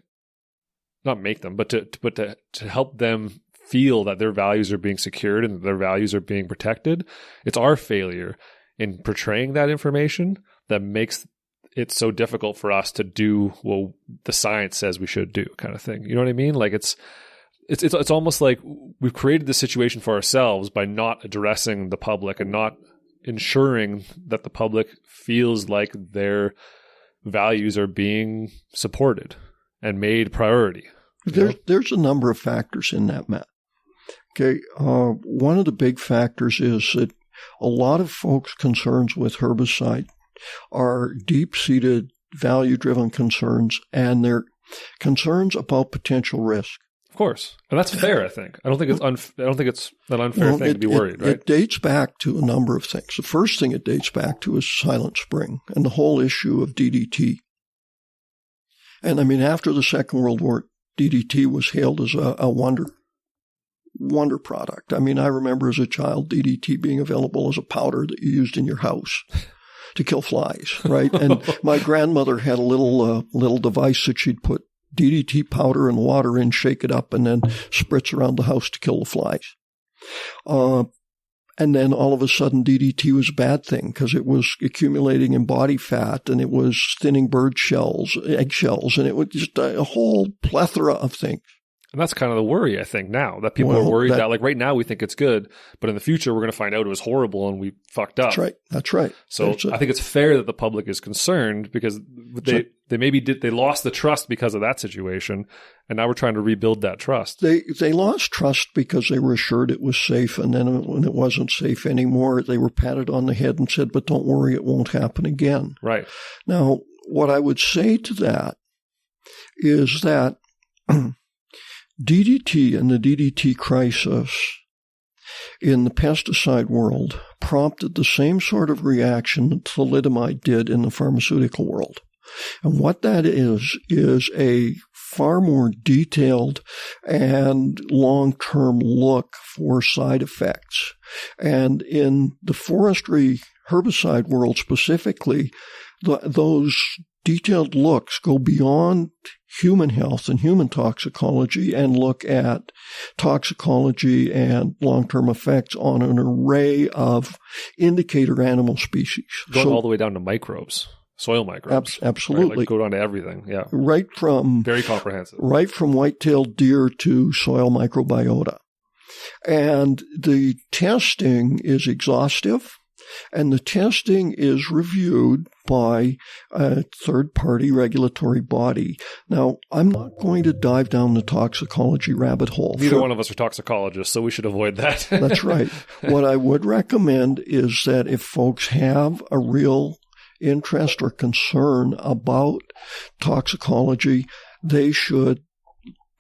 not make them, but to help them feel that their values are being secured and that their values are being protected. It's our failure in portraying that information that makes it so difficult for us to do what the science says we should do, kind of thing. You know what I mean? Like, it's almost like we've created this situation for ourselves by not addressing the public and not ensuring that the public feels like their values are being supported and made priority. There's a number of factors in that, Matt. Okay, one of the big factors is that a lot of folks' concerns with herbicide are deep-seated, value-driven concerns, and they're concerns about potential risk. Of course, and that's fair. I think. I don't think it's an unfair thing to be worried. Right? It dates back to a number of things. The first thing it dates back to is Silent Spring and the whole issue of DDT. And I mean, after the Second World War, DDT was hailed as a wonder product. I mean, I remember as a child DDT being available as a powder that you used in your house to kill flies, right? And my grandmother had a little device that she'd put DDT powder and water in, shake it up, and then spritz around the house to kill the flies. And then all of a sudden DDT was a bad thing because it was accumulating in body fat and it was thinning bird shells, eggshells, and it was just a whole plethora of things. And that's kind of the worry, I think, now, that people are worried that, like, right now we think it's good, but in the future we're going to find out it was horrible and we fucked up. That's right. So I think it's fair that the public is concerned because they lost the trust because of that situation, and now we're trying to rebuild that trust. They lost trust because they were assured it was safe, and then when it wasn't safe anymore, they were patted on the head and said, but don't worry, it won't happen again. Right. Now, what I would say to that is that DDT and the DDT crisis in the pesticide world prompted the same sort of reaction that thalidomide did in the pharmaceutical world. And what that is a far more detailed and long-term look for side effects. And in the forestry herbicide world specifically, those detailed looks go beyond human health and human toxicology and look at toxicology and long-term effects on an array of indicator animal species. Going all the way down to microbes, soil microbes. Absolutely. Right? Like go down to everything, yeah. Right from... Very comprehensive. Right from white-tailed deer to soil microbiota. And the testing is exhaustive. And the testing is reviewed by a third-party regulatory body. Now, I'm not going to dive down the toxicology rabbit hole. Neither one of us are toxicologists, so we should avoid that. That's right. What I would recommend is that if folks have a real interest or concern about toxicology, they should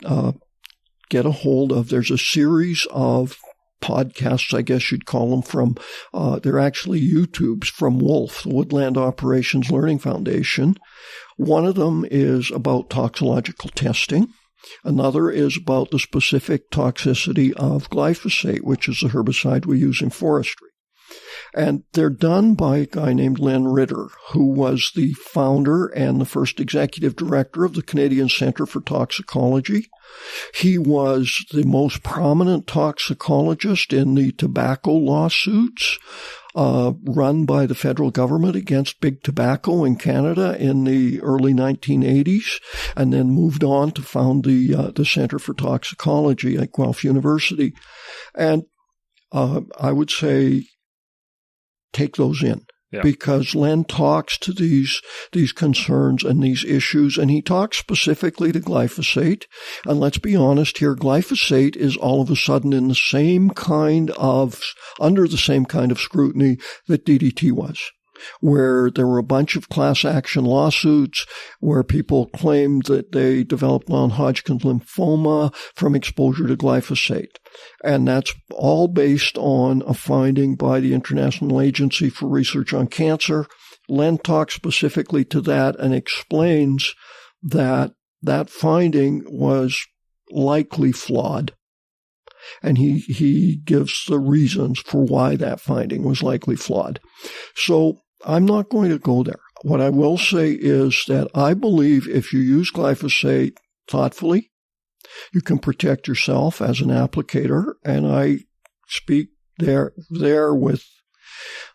get a hold of, there's a series of podcasts, I guess you'd call them, from, they're actually YouTubes from WOLF, the Woodland Operations Learning Foundation. One of them is about toxicological testing. Another is about the specific toxicity of glyphosate, which is the herbicide we use in forestry. And they're done by a guy named Len Ritter, who was the founder and the first executive director of the Canadian Centre for Toxicology. He was the most prominent toxicologist in the tobacco lawsuits run by the federal government against big tobacco in Canada in the early 1980s, and then moved on to found the Centre for Toxicology at Guelph University. And I would say take those in. Yeah. Because Len talks to these concerns and these issues, and he talks specifically to glyphosate. And let's be honest here, glyphosate is all of a sudden in the same kind of, under the same kind of scrutiny that DDT was, where there were a bunch of class action lawsuits where people claimed that they developed non-Hodgkin's lymphoma from exposure to glyphosate. And that's all based on a finding by the International Agency for Research on Cancer. Len talks specifically to that and explains that that finding was likely flawed. And he gives the reasons for why that finding was likely flawed. So I'm not going to go there. What I will say is that I believe if you use glyphosate thoughtfully, you can protect yourself as an applicator. And I speak there with,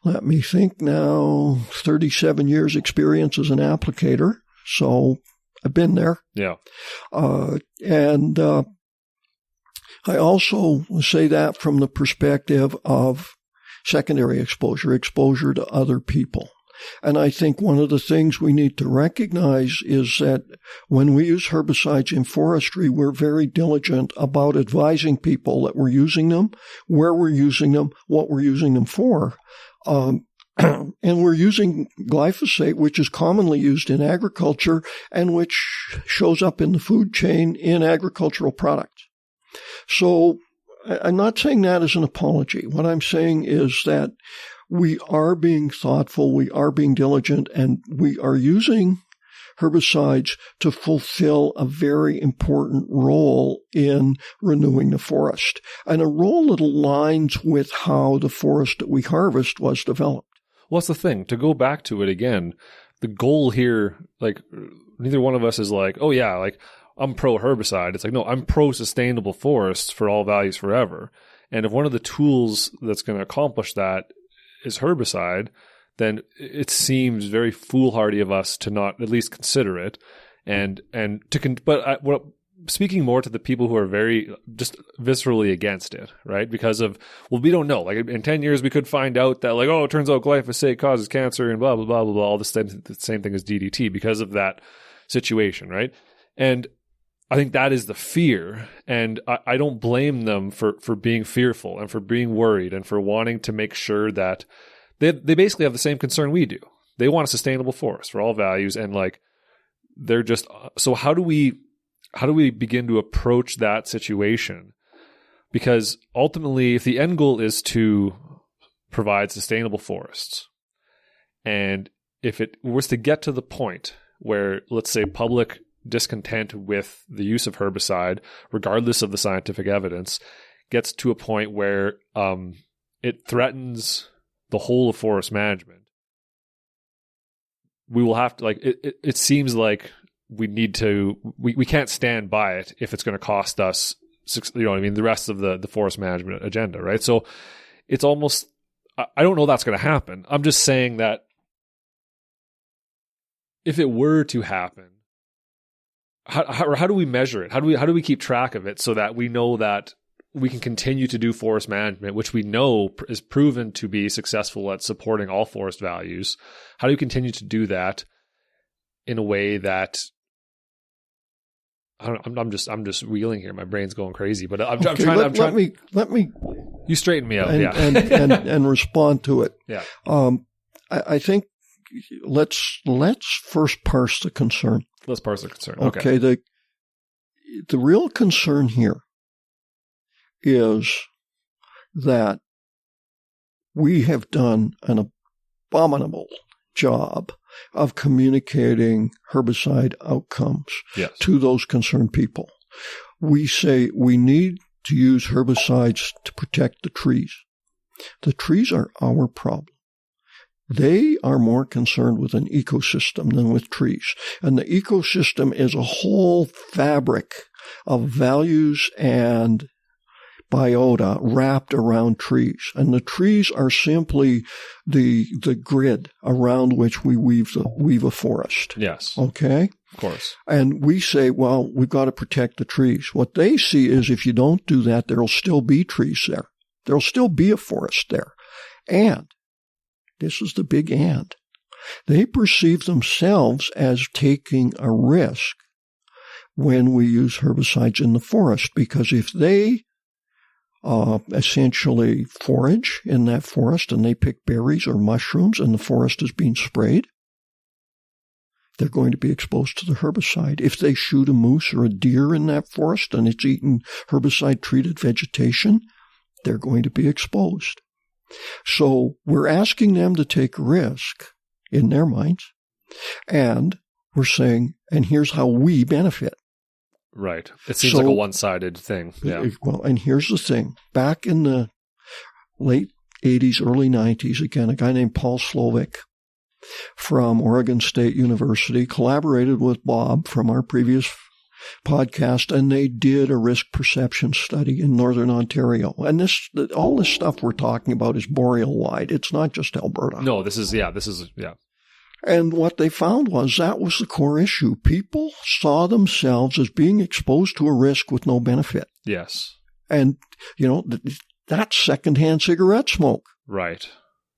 let me think now, 37 years experience as an applicator. So I've been there. Yeah. And I also say that from the perspective of secondary exposure to other people. And I think one of the things we need to recognize is that when we use herbicides in forestry, we're very diligent about advising people that we're using them, where we're using them, what we're using them for. And we're using glyphosate, which is commonly used in agriculture and which shows up in the food chain in agricultural products. So I'm not saying that as an apology. What I'm saying is that we are being thoughtful, we are being diligent, and we are using herbicides to fulfill a very important role in renewing the forest, and a role that aligns with how the forest that we harvest was developed. Well, that's the thing. To go back to it again, the goal here, like, neither one of us is like, oh yeah, like, I'm pro-herbicide. It's like, no, I'm pro-sustainable forests for all values forever. And if one of the tools that's going to accomplish that is herbicide, then it seems very foolhardy of us to not at least consider it. Speaking more to the people who are very just viscerally against it, right? Because of, well, we don't know. Like in 10 years, we could find out that like, oh, it turns out glyphosate causes cancer and blah, blah, blah, blah, blah, all the same thing as DDT because of that situation, right? And I think that is the fear, and I don't blame them for being fearful and for being worried and for wanting to make sure that they basically have the same concern we do. They want a sustainable forest for all values, and like they're just so how do we begin to approach that situation? Because ultimately, if the end goal is to provide sustainable forests, and if it was to get to the point where, let's say, public discontent with the use of herbicide, regardless of the scientific evidence, gets to a point where it threatens the whole of forest management, we will have to, like, it seems like we need to, we can't stand by it if it's going to cost us, you know what I mean, the rest of the forest management agenda, right? So it's almost, I don't know that's going to happen. I'm just saying that if it were to happen, how do we measure it? How do we keep track of it so that we know that we can continue to do forest management, which we know is proven to be successful at supporting all forest values? How do we continue to do that in a way that I'm just reeling here. My brain's going crazy, but I'm trying. Let me. You straighten me out, and respond to it. Yeah. I think let's first parse the concern. Let's parse the concern. Okay. The real concern here is that we have done an abominable job of communicating herbicide outcomes to those concerned people. We say we need to use herbicides to protect the trees. The trees are our problem. They are more concerned with an ecosystem than with trees. And the ecosystem is a whole fabric of values and biota wrapped around trees. And the trees are simply the grid around which we weave a forest. Yes. Okay? Of course. And we say, well, we've got to protect the trees. What they see is if you don't do that, there'll still be trees there. There'll still be a forest there. And this is the big and. They perceive themselves as taking a risk when we use herbicides in the forest, because if they essentially forage in that forest and they pick berries or mushrooms and the forest is being sprayed, they're going to be exposed to the herbicide. If they shoot a moose or a deer in that forest and it's eating herbicide-treated vegetation, they're going to be exposed. So we're asking them to take a risk in their minds, and we're saying, and here's how we benefit. Right. It seems like a one-sided thing. Yeah. Well, and here's the thing. Back in the late 80s, early 90s, again, a guy named Paul Slovic from Oregon State University collaborated with Bob from our previous podcast, and they did a risk perception study in Northern Ontario. And all this stuff we're talking about is boreal-wide. It's not just Alberta. No, this is. And what they found was that was the core issue. People saw themselves as being exposed to a risk with no benefit. Yes. And, that's secondhand cigarette smoke. Right.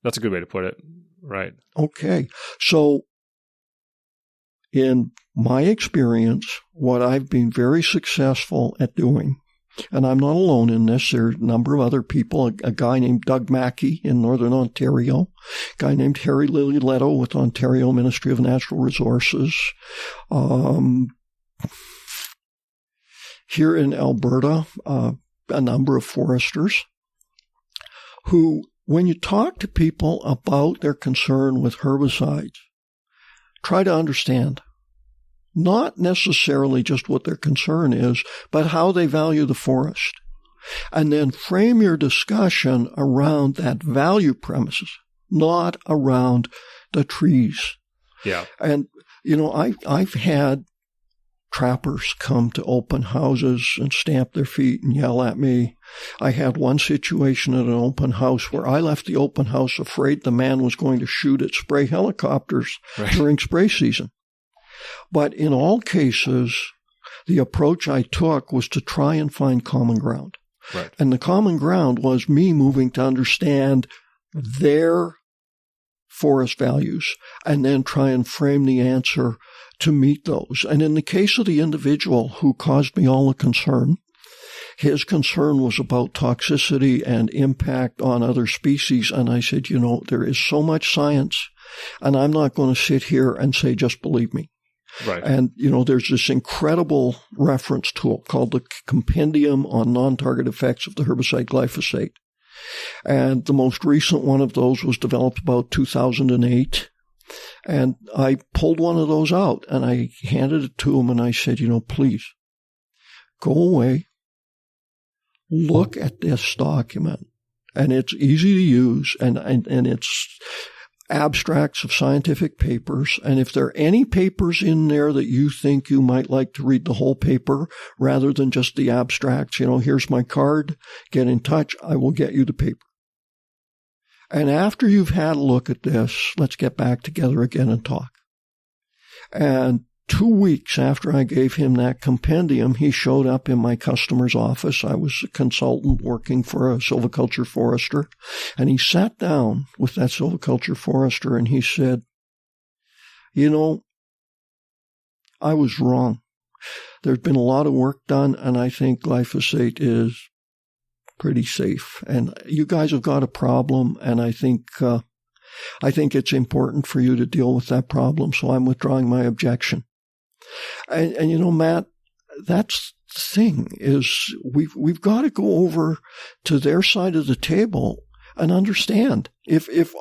That's a good way to put it. Right. Okay. So, in my experience, what I've been very successful at doing, and I'm not alone in this, there are a number of other people, a guy named Doug Mackey in Northern Ontario, a guy named Harry Lilieletto with Ontario Ministry of Natural Resources. Here in Alberta, a number of foresters who, when you talk to people about their concern with herbicides, try to understand not necessarily just what their concern is, but how they value the forest. And then frame your discussion around that value premises, not around the trees. Yeah. And, I've had trappers come to open houses and stamp their feet and yell at me. I had one situation at an open house where I left the open house afraid the man was going to shoot at spray helicopters during spray season. But in all cases, the approach I took was to try and find common ground. Right. And the common ground was me moving to understand their forest values and then try and frame the answer to meet those. And in the case of the individual who caused me all the concern, his concern was about toxicity and impact on other species. And I said, there is so much science, and I'm not going to sit here and say, just believe me. Right. And, there's this incredible reference tool called the Compendium on Non-Target Effects of the Herbicide Glyphosate. And the most recent one of those was developed about 2008. And I pulled one of those out and I handed it to him and I said, please go away, look at this document. And it's easy to use and it's abstracts of scientific papers. And if there are any papers in there that you think you might like to read the whole paper rather than just the abstracts, here's my card, get in touch, I will get you the paper. And after you've had a look at this, let's get back together again and talk. And 2 weeks after I gave him that compendium, he showed up in my customer's office. I was a consultant working for a silviculture forester. And he sat down with that silviculture forester and he said, I was wrong. There's been a lot of work done, and I think glyphosate is pretty safe. And you guys have got a problem, and I think it's important for you to deal with that problem, so I'm withdrawing my objection. And Matt, that's the thing, is we've got to go over to their side of the table and understand. If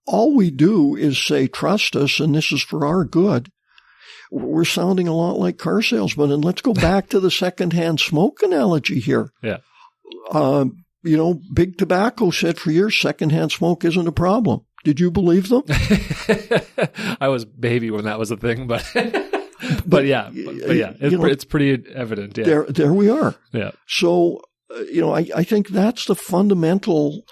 all we do is say, trust us, and this is for our good, we're sounding a lot like car salesmen. And let's go back to the secondhand smoke analogy here. Yeah. Big Tobacco said for years secondhand smoke isn't a problem. Did you believe them? I was baby when that was a thing, but it's pretty evident. Yeah. There we are. Yeah. So, I think that's the fundamental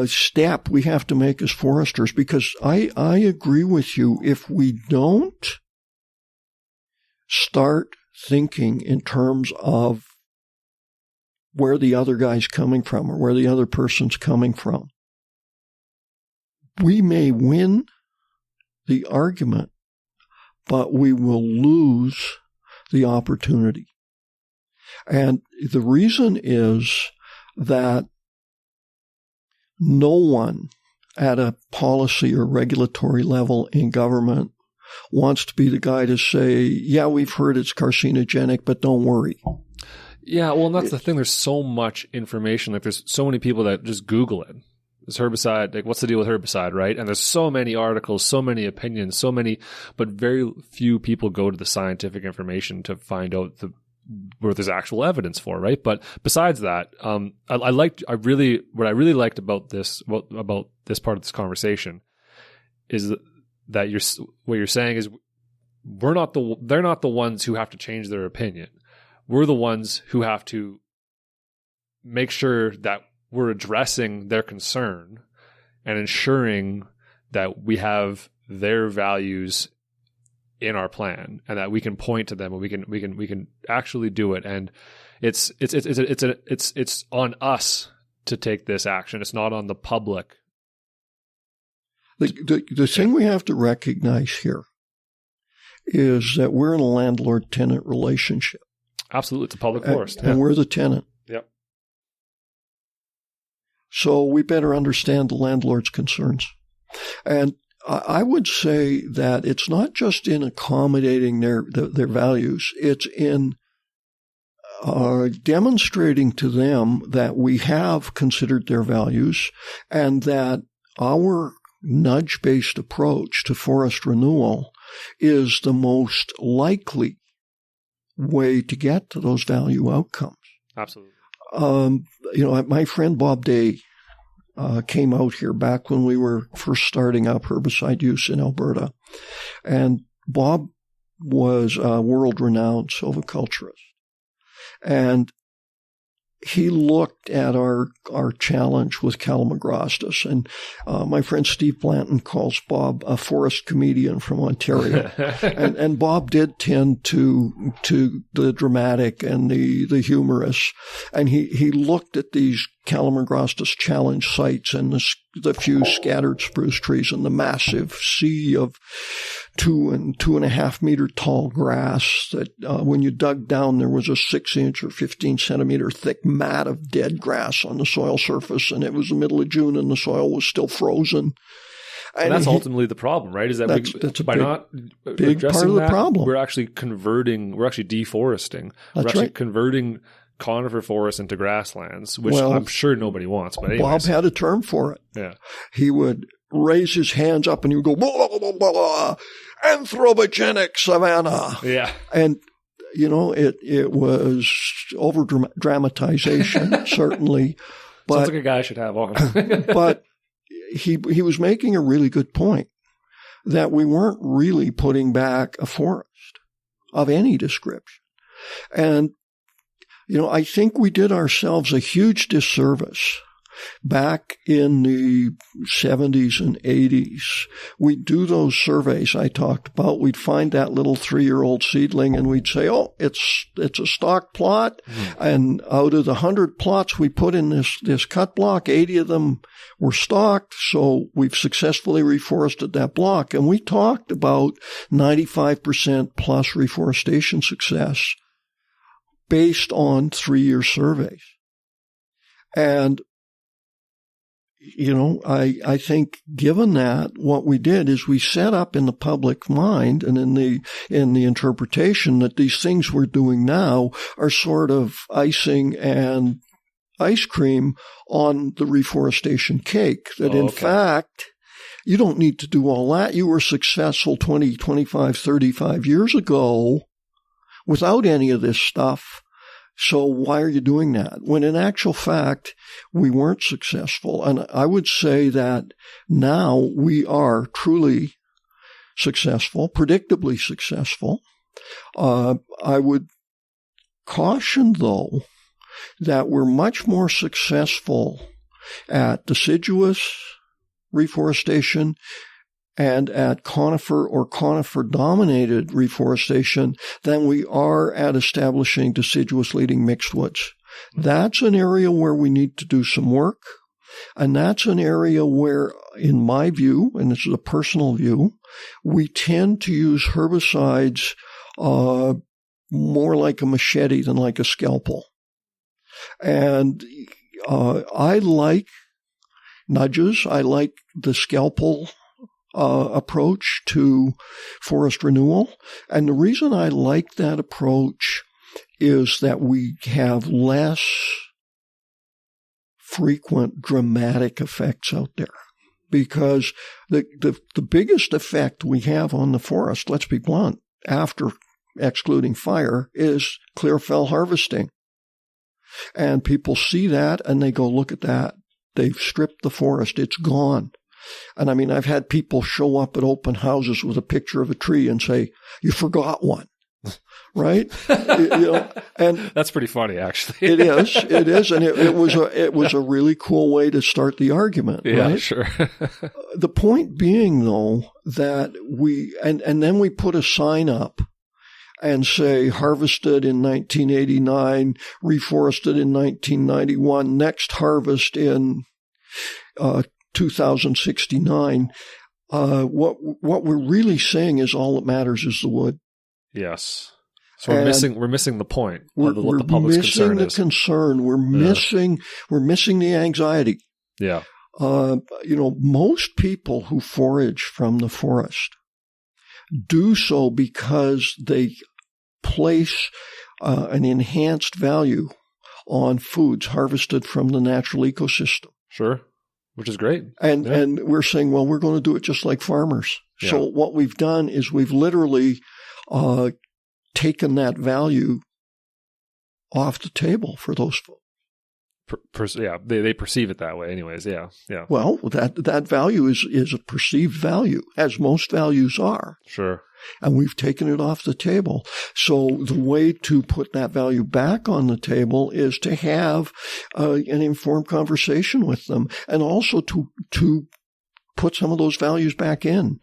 step we have to make as foresters, because I agree with you. If we don't start thinking in terms of where the other guy's coming from or where the other person's coming from, we may win the argument, but we will lose the opportunity. And the reason is that no one at a policy or regulatory level in government wants to be the guy to say, yeah, we've heard it's carcinogenic, but don't worry. Yeah, well, and that's the thing. There's so much information. Like, there's so many people that just Google it. This herbicide, like, what's the deal with herbicide, right? And there's so many articles, so many opinions, but very few people go to the scientific information to find out where there's actual evidence for, right? But besides that, what I really liked about this part of this conversation is that what you're saying is they're not the ones who have to change their opinion. We're the ones who have to make sure that we're addressing their concern and ensuring that we have their values in our plan, and that we can point to them, and we can actually do it. And it's on us to take this action. It's not on the public. The thing we have to recognize here is that we're in a landlord-tenant relationship. Absolutely. It's a public forest. And we're the tenant. Yep. So we better understand the landlord's concerns. And I would say that it's not just in accommodating their values. It's in demonstrating to them that we have considered their values, and that our nudge-based approach to forest renewal is the most likely way to get to those value outcomes. Absolutely. My friend Bob Day came out here back when we were first starting up herbicide use in Alberta. And Bob was a world-renowned silviculturist. And he looked at our challenge with Calamagrostis. And my friend Steve Blanton calls Bob a forest comedian from Ontario. and Bob did tend to the dramatic and the humorous. And he looked at these Calamagrostis challenge sites and the few scattered spruce trees and the massive sea of 2 and 2.5 meter tall grass that when you dug down, there was a 6-inch or 15 centimeter thick mat of dead grass on the soil surface. And it was the middle of June and the soil was still frozen. And that's ultimately the problem, right? Is that that's by not big part of the problem. We're actually deforesting. That's we're actually right. converting conifer forests into grasslands, which I'm sure nobody wants. But anyways. Bob had a term for it. Yeah. He would raise his hands up and he would go, blah, blah, blah, blah, anthropogenic savanna. Yeah. And, it was over dramatization, certainly. But, sounds like a guy I should have on. But he was making a really good point that we weren't really putting back a forest of any description. And, I think we did ourselves a huge disservice back in the 70s and 80s. We'd do those surveys I talked about. We'd find that little 3-year-old seedling and we'd say, oh, it's a stock plot. Mm-hmm. And out of the 100 plots we put in this cut block, 80 of them were stocked. So we've successfully reforested that block. And we talked about 95% plus reforestation success based on 3-year surveys. And I think given that, what we did is we set up in the public mind and in the interpretation that these things we're doing now are sort of icing and ice cream on the reforestation cake. That in fact, you don't need to do all that. You were successful 20, 25, 35 years ago without any of this stuff. So why are you doing that? When in actual fact, we weren't successful. And I would say that now we are truly successful, predictably successful. I would caution, though, that we're much more successful at deciduous reforestation and at conifer or conifer-dominated reforestation than we are at establishing deciduous-leading mixed woods. That's an area where we need to do some work, and that's an area where, in my view, and this is a personal view, we tend to use herbicides more like a machete than like a scalpel. And I like nudges. I like the scalpel approach to forest renewal. And the reason I like that approach is that we have less frequent dramatic effects out there. Because the biggest effect we have on the forest, let's be blunt, after excluding fire, is clear fell harvesting. And people see that and they go, look at that. They've stripped the forest. It's gone. And I mean, I've had people show up at open houses with a picture of a tree and say, you forgot one. Right? And that's pretty funny, actually. It is. And it was a really cool way to start the argument. Yeah, right? Sure. The point being, though, that and then we put a sign up and say harvested in 1989, reforested in 1991, next harvest in 2069. What we're really saying is all that matters is the wood. Yes. So we're missing the point of what the public's concern is. We're missing the anxiety. Yeah. Most people who forage from the forest do so because they place an enhanced value on foods harvested from the natural ecosystem. Sure. Which is great. And we're saying, well, we're going to do it just like farmers. Yeah. So what we've done is we've literally taken that value off the table for those folks. They perceive it that way anyways. Yeah. Well, that value is a perceived value, as most values are. Sure. And we've taken it off the table. So the way to put that value back on the table is to have an informed conversation with them, and also to put some of those values back in.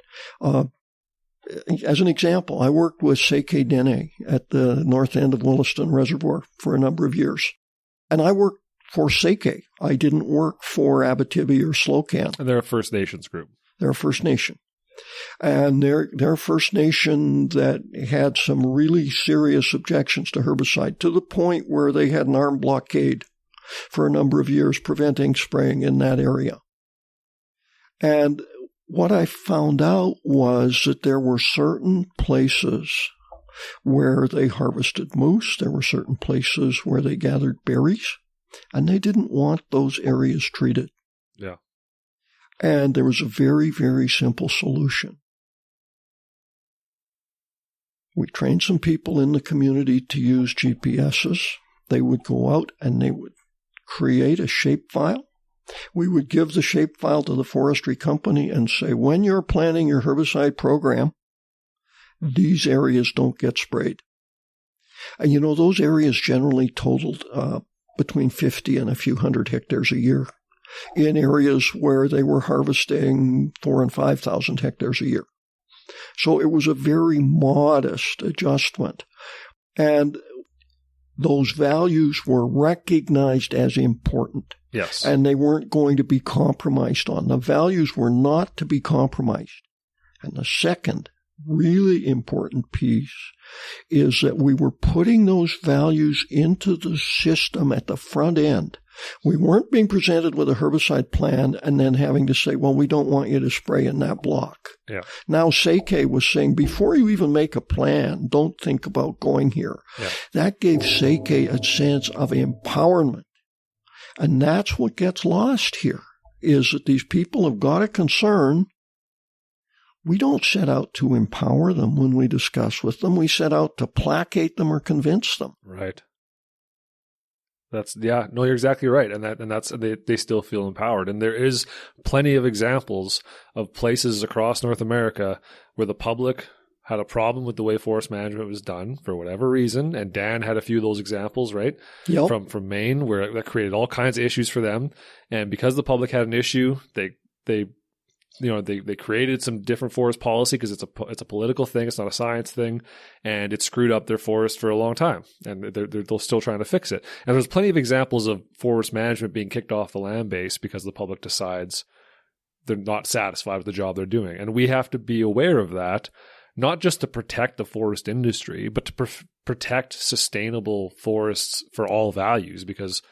As an example, I worked with Seke Dene at the north end of Williston Reservoir for a number of years. And I worked for Seke. I didn't work for Abitibi or Slocan. And they're a First Nations group. They're a First Nation. And they're a First Nation that had some really serious objections to herbicide, to the point where they had an armed blockade for a number of years preventing spraying in that area. And what I found out was that there were certain places where they harvested moose, there were certain places where they gathered berries, and they didn't want those areas treated. Yeah. And there was a very, very simple solution. We trained some people in the community to use GPSs. They would go out and they would create a shapefile. We would give the shapefile to the forestry company and say, when you're planning your herbicide program, these areas don't get sprayed. And those areas generally totaled between 50 and a few hundred hectares a year, in areas where they were harvesting 4,000 and 5,000 hectares a year. So it was a very modest adjustment. And those values were recognized as important. Yes. And they weren't going to be compromised on. The values were not to be compromised. And the second really important piece is that we were putting those values into the system at the front end. We weren't being presented with a herbicide plan and then having to say, well, we don't want you to spray in that block. Yeah. Now Seke was saying, before you even make a plan, don't think about going here. Yeah. That gave Seke a sense of empowerment. And that's what gets lost here, is that these people have got a concern. We don't set out to empower them when we discuss with them. We set out to placate them or convince them. Right. You're exactly right. They still feel empowered. And there is plenty of examples of places across North America where the public had a problem with the way forest management was done for whatever reason. And Dan had a few of those examples, right? Yep. From Maine, where that created all kinds of issues for them. And because the public had an issue, they created some different forest policy because it's a political thing. It's not a science thing, and it screwed up their forest for a long time. And they're still trying to fix it. And there's plenty of examples of forest management being kicked off the land base because the public decides they're not satisfied with the job they're doing. And we have to be aware of that, not just to protect the forest industry, but to protect sustainable forests for all values. Because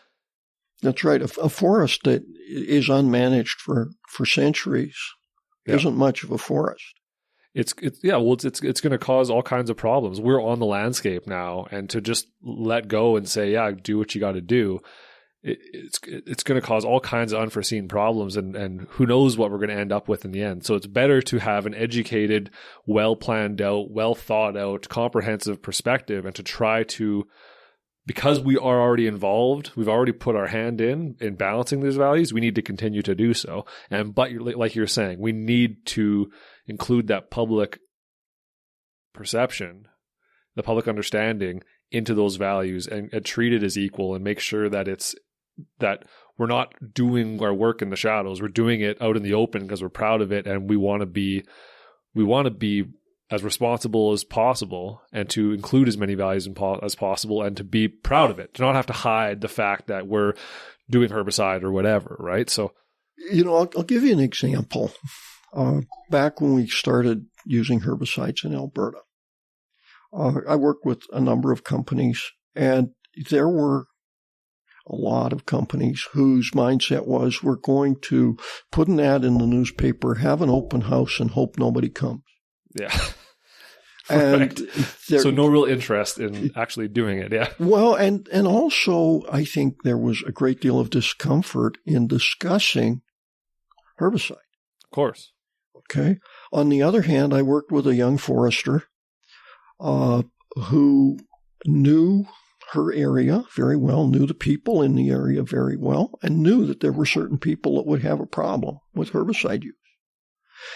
that's right. A forest that is unmanaged for centuries isn't much of a forest. It's going to cause all kinds of problems. We're on the landscape now, and to just let go and say, do what you got to do, it's going to cause all kinds of unforeseen problems, and who knows what we're going to end up with in the end. So it's better to have an educated, well planned out, well thought out, comprehensive perspective, and to try to, because we are already involved, we've already put our hand in balancing these values, we need to continue to do so. But like you're saying, we need to include that public perception, the public understanding into those values, and treat it as equal, and make sure that we're not doing our work in the shadows. We're doing it out in the open because we're proud of it, and we want to be as responsible as possible, and to include as many values as possible, and to be proud of it, to not have to hide the fact that we're doing herbicide or whatever, right? So, I'll give you an example. Back when we started using herbicides in Alberta, I worked with a number of companies, and there were a lot of companies whose mindset was, we're going to put an ad in the newspaper, have an open house, and hope nobody comes. Yeah. And so no real interest in actually doing it. Yeah. Well, and also I think there was a great deal of discomfort in discussing herbicide. Of course. Okay. On the other hand, I worked with a young forester who knew her area very well, knew the people in the area very well, and knew that there were certain people that would have a problem with herbicide use.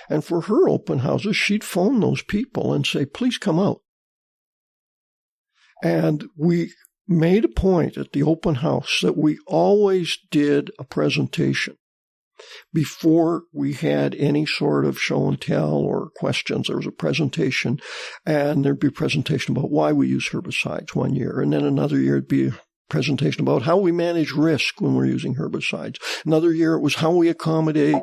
And for her open houses, she'd phone those people and say, please come out. And we made a point at the open house that we always did a presentation before we had any sort of show and tell or questions. There was a presentation, and there'd be a presentation about why we use herbicides one year. And then another year it'd be a presentation about how we manage risk when we're using herbicides. Another year it was how we accommodate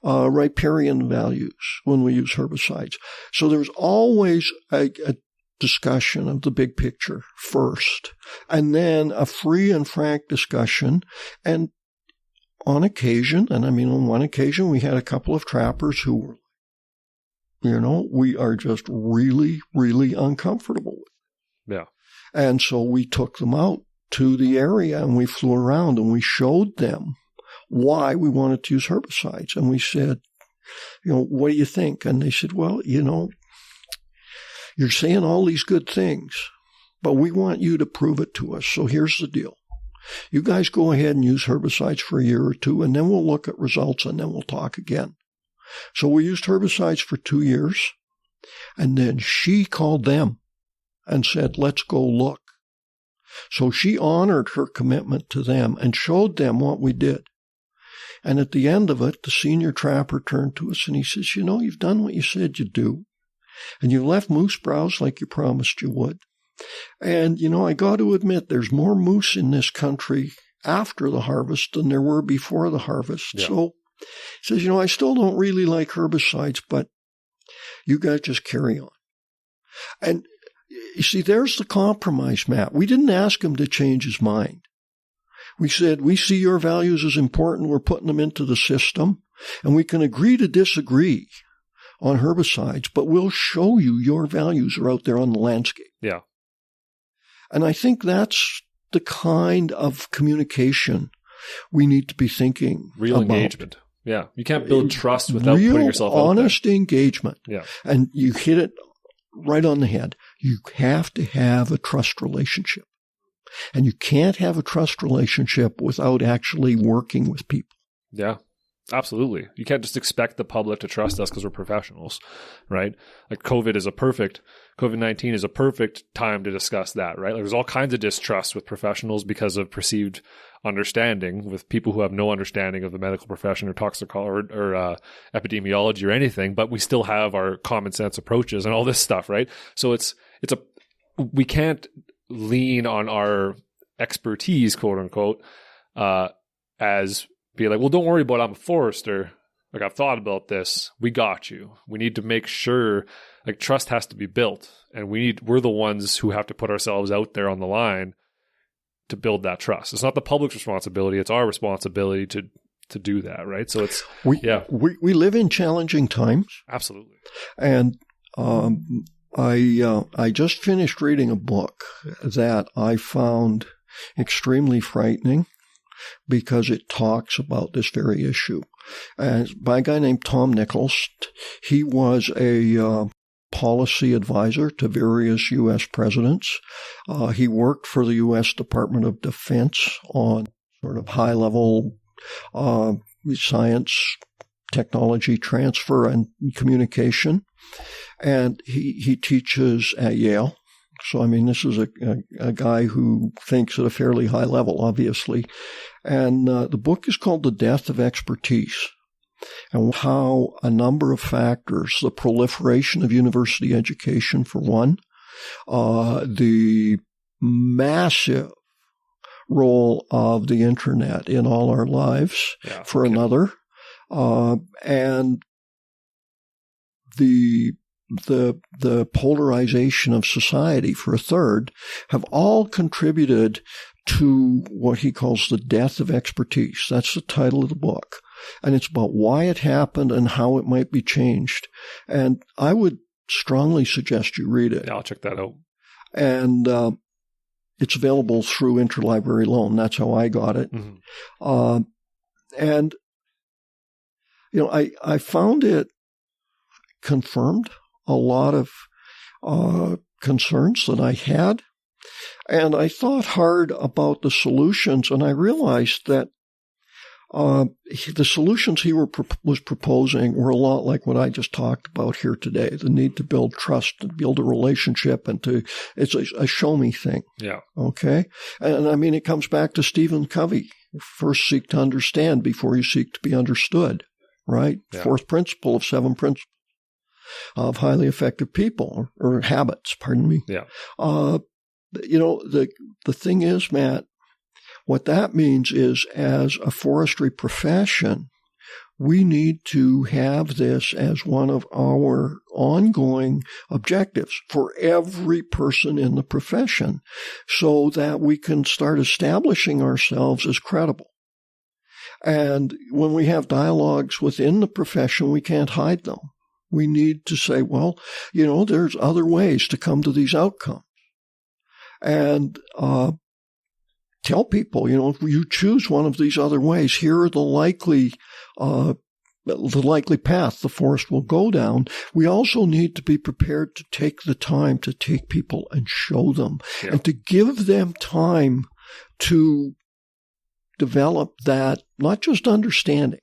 riparian values when we use herbicides. So there's always a discussion of the big picture first, and then a free and frank discussion. And on occasion, on one occasion, we had a couple of trappers who were, we are just really, really uncomfortable with. Yeah. And so we took them out to the area, and we flew around, and we showed them why we wanted to use herbicides. And we said, what do you think? And they said, well, you're saying all these good things, but we want you to prove it to us. So here's the deal. You guys go ahead and use herbicides for a year or two, and then we'll look at results, and then we'll talk again. So we used herbicides for 2 years, and then she called them and said, let's go look. So she honored her commitment to them and showed them what we did. And at the end of it, the senior trapper turned to us and he says, you've done what you said you'd do, and you left moose browse like you promised you would. And, I got to admit, there's more moose in this country after the harvest than there were before the harvest. Yeah. So he says, I still don't really like herbicides, but you guys just carry on. And you see, there's the compromise, Matt. We didn't ask him to change his mind. We said, we see your values as important. We're putting them into the system, and we can agree to disagree on herbicides, but we'll show you your values are out there on the landscape. Yeah. And I think that's the kind of communication we need to be thinking real about. Engagement. Yeah. You can't build trust without putting yourself out there. Honest engagement. Yeah. And you hit it right on the head. You have to have a trust relationship. And you can't have a trust relationship without actually working with people. Yeah, absolutely. You can't just expect the public to trust us because we're professionals, right? Like COVID-19 is a perfect time to discuss that, right? Like there's all kinds of distrust with professionals because of perceived understanding with people who have no understanding of the medical profession or toxicology or epidemiology or anything, but we still have our common sense approaches and all this stuff, right? So we can't lean on our expertise, quote unquote, as be like, well, don't worry about it. I'm a forester. Like, I've thought about this. We got you. We need to make sure, like, trust has to be built. And we're the ones who have to put ourselves out there on the line to build that trust. It's not the public's responsibility. It's our responsibility to do that, right? So we live in challenging times. Absolutely. And I just finished reading a book that I found extremely frightening because it talks about this very issue. And by a guy named Tom Nichols. He was a policy advisor to various U.S. presidents. He worked for the U.S. Department of Defense on sort of high-level science, technology transfer, and communication. And he teaches at Yale. So, I mean, this is a guy who thinks at a fairly high level, obviously. And the book is called The Death of Expertise, and how a number of factors, the proliferation of university education for one, the massive role of the internet in all our lives for another, and the polarization of society for a third, have all contributed to what he calls the death of expertise. That's the title of the book. And it's about why it happened and how it might be changed. And I would strongly suggest you read it. Yeah, I'll check that out. And it's available through interlibrary loan. That's how I got it. Mm-hmm. And, you know, I found it confirmed a lot of concerns that I had. And I thought hard about the solutions, and I realized that the solutions he was proposing were a lot like what I just talked about here today, the need to build trust and build a relationship, and it's a show-me thing. Yeah. Okay? And I mean, it comes back to Stephen Covey. First seek to understand before you seek to be understood, right? Yeah. Fourth principle of 7 principles of highly effective people, or habits, pardon me. Yeah. You know, the thing is, Matt, what that means is, as a forestry profession, we need to have this as one of our ongoing objectives for every person in the profession, so that we can start establishing ourselves as credible. And when we have dialogues within the profession, we can't hide them. We need to say, well, you know, there's other ways to come to these outcomes. And tell people, you know, if you choose one of these other ways, here are the likely path the forest will go down. We also need to be prepared to take the time to take people and show them, and to give them time to develop that, not just understanding.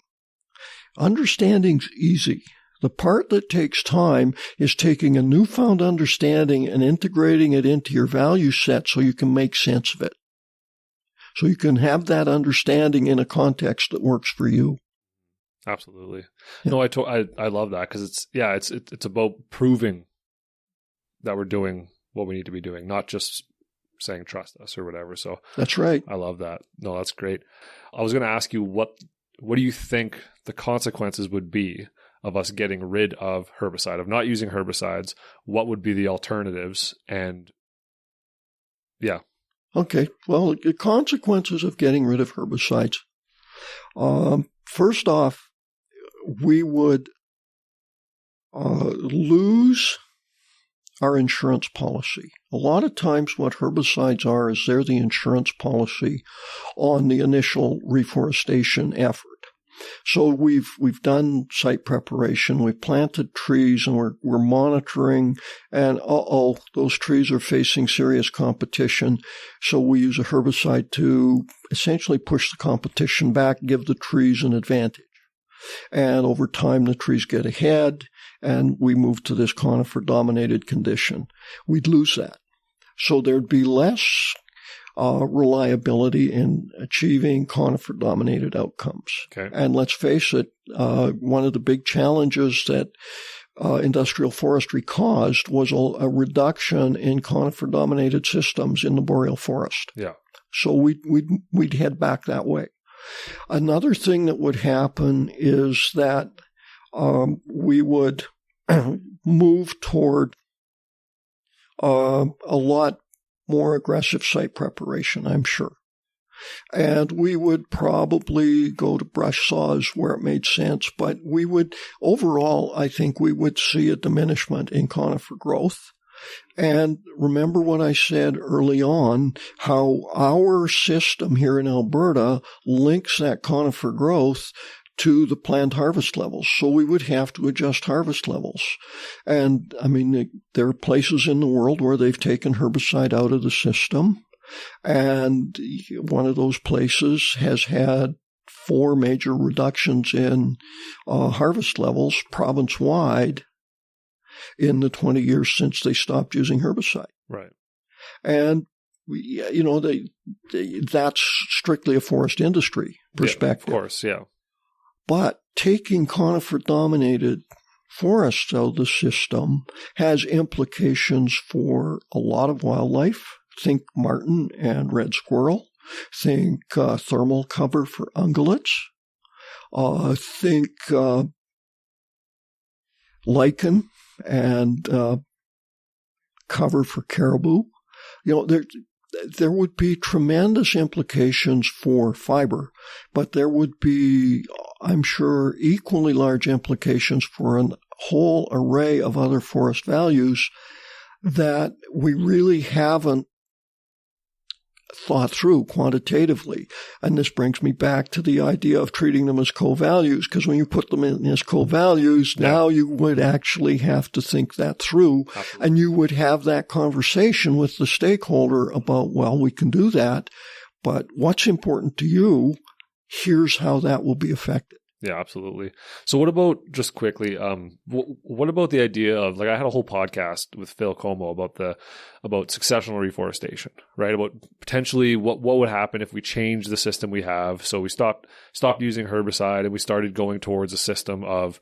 Understanding's easy. The part that takes time is taking a newfound understanding and integrating it into your value set so you can make sense of it. So you can have that understanding in a context that works for you. Absolutely. Yeah. No, I love that, because it's about proving that we're doing what we need to be doing, not just saying trust us or whatever. So that's right. I love that. No, that's great. I was going to ask you, what do you think the consequences would be of us getting rid of herbicide, of not using herbicides? What would be the alternatives? And yeah. Okay. Well, the consequences of getting rid of herbicides. First off, we would lose our insurance policy. A lot of times what herbicides are is they're the insurance policy on the initial reforestation effort. So we've done site preparation, we've planted trees, and we're monitoring, and those trees are facing serious competition. So we use a herbicide to essentially push the competition back, give the trees an advantage. And over time, the trees get ahead, and we move to this conifer-dominated condition. We'd lose that. So there'd be less reliability in achieving conifer-dominated outcomes. Okay. And let's face it, one of the big challenges that industrial forestry caused was a reduction in conifer-dominated systems in the boreal forest. Yeah. So we'd head back that way. Another thing that would happen is that we would move toward a lot more aggressive site preparation, I'm sure. And we would probably go to brush saws where it made sense, but we would, overall, I think we would see a diminishment in conifer growth. And remember what I said early on, how our system here in Alberta links that conifer growth to the planned harvest levels. So we would have to adjust harvest levels. And I mean, there are places in the world where they've taken herbicide out of the system. And one of those places has had 4 major reductions in harvest levels province-wide in the 20 years since they stopped using herbicide. Right. And, that's strictly a forest industry perspective. Yeah, of course, yeah. But taking conifer-dominated forests out of the system has implications for a lot of wildlife. Think marten and red squirrel. Think thermal cover for ungulates. Think lichen and cover for caribou. There would be tremendous implications for fiber, but there would be, I'm sure, equally large implications for a whole array of other forest values that we really haven't thought through quantitatively. And this brings me back to the idea of treating them as co-values, because when you put them in as co-values, now you would actually have to think that through. Absolutely. And you would have that conversation with the stakeholder about, well, we can do that, but what's important to you? Here's how that will be affected. Yeah, absolutely. So what about, just quickly, what about the idea of, I had a whole podcast with Phil Como about successional reforestation, right? About potentially what would happen if we change the system we have. So we stopped using herbicide and we started going towards a system of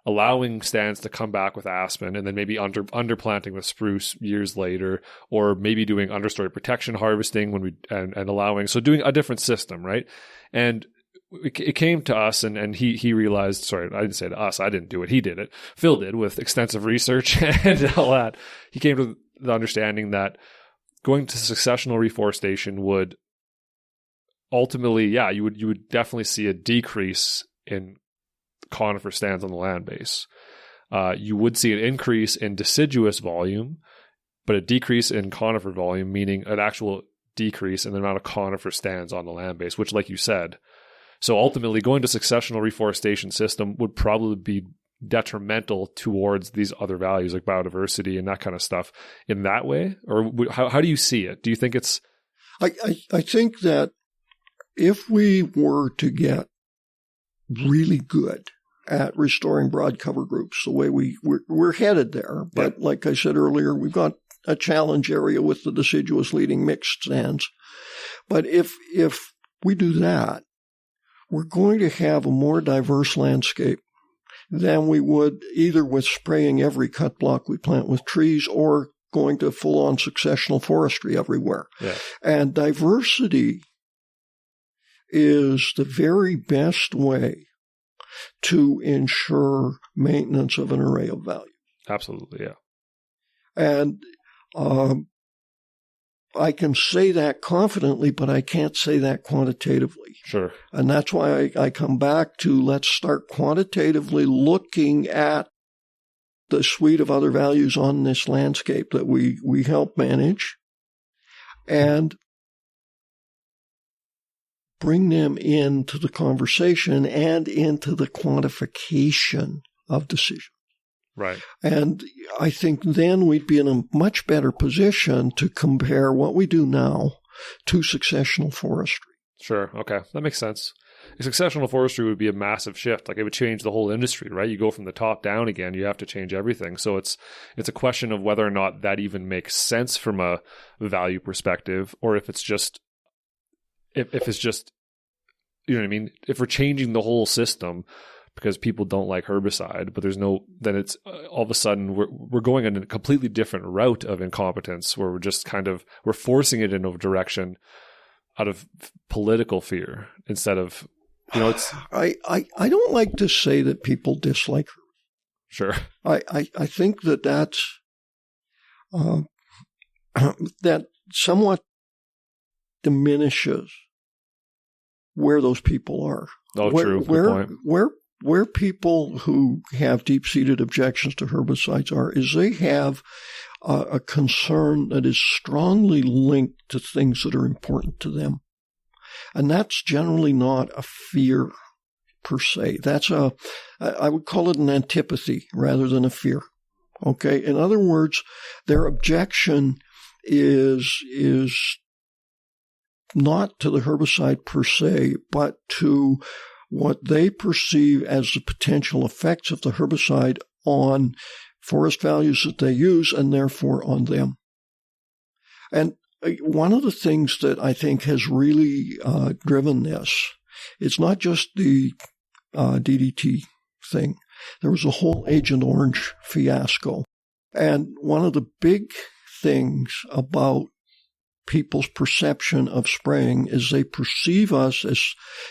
allowing stands to come back with aspen and then maybe underplanting with spruce years later, or maybe doing understory protection harvesting and allowing, so doing a different system, right? And it came to us, and he realized, sorry, I didn't say to us, I didn't do it, he did it. Phil did, with extensive research and all that. He came to the understanding that going to successional reforestation would ultimately, you would definitely see a decrease in conifer stands on the land base. You would see an increase in deciduous volume, but a decrease in conifer volume, meaning an actual decrease in the amount of conifer stands on the land base, which, like you said, so ultimately going to successional reforestation system would probably be detrimental towards these other values like biodiversity and that kind of stuff in that way? Or how do you see it? Do you think it's... I think that if we were to get really good at restoring broad cover groups, the way we're headed there, but like I said earlier, we've got a challenge area with the deciduous leading mixed stands. But if we do that, we're going to have a more diverse landscape than we would either with spraying every cut block we plant with trees or going to full-on successional forestry everywhere. Yeah. And diversity is the very best way to ensure maintenance of an array of value. Absolutely, yeah. And I can say that confidently, but I can't say that quantitatively. Sure. And that's why I come back to let's start quantitatively looking at the suite of other values on this landscape that we help manage and bring them into the conversation and into the quantification of decisions. Right. And I think then we'd be in a much better position to compare what we do now to successional forestry. Sure. Okay. That makes sense. Successional forestry would be a massive shift. Like, it would change the whole industry, right? You go from the top down again, you have to change everything. So it's a question of whether or not that even makes sense from a value perspective, or if it's just, you know what I mean? If we're changing the whole system because people don't like herbicide, but then it's all of a sudden we're going in a completely different route of incompetence, where we're forcing it in a direction out of political fear instead of, it's. I don't like to say that people dislike her. Sure. I think that's that somewhat diminishes where those people are. Oh, true. Good point. Where people who have deep-seated objections to herbicides is they have a concern that is strongly linked to things that are important to them. And that's generally not a fear per se. I would call it an antipathy rather than a fear. Okay? In other words, their objection is not to the herbicide per se, but to what they perceive as the potential effects of the herbicide on forest values that they use, and therefore on them. And one of the things that I think has really driven this, it's not just the DDT thing. There was a whole Agent Orange fiasco. And one of the big things about people's perception of spraying is they perceive us as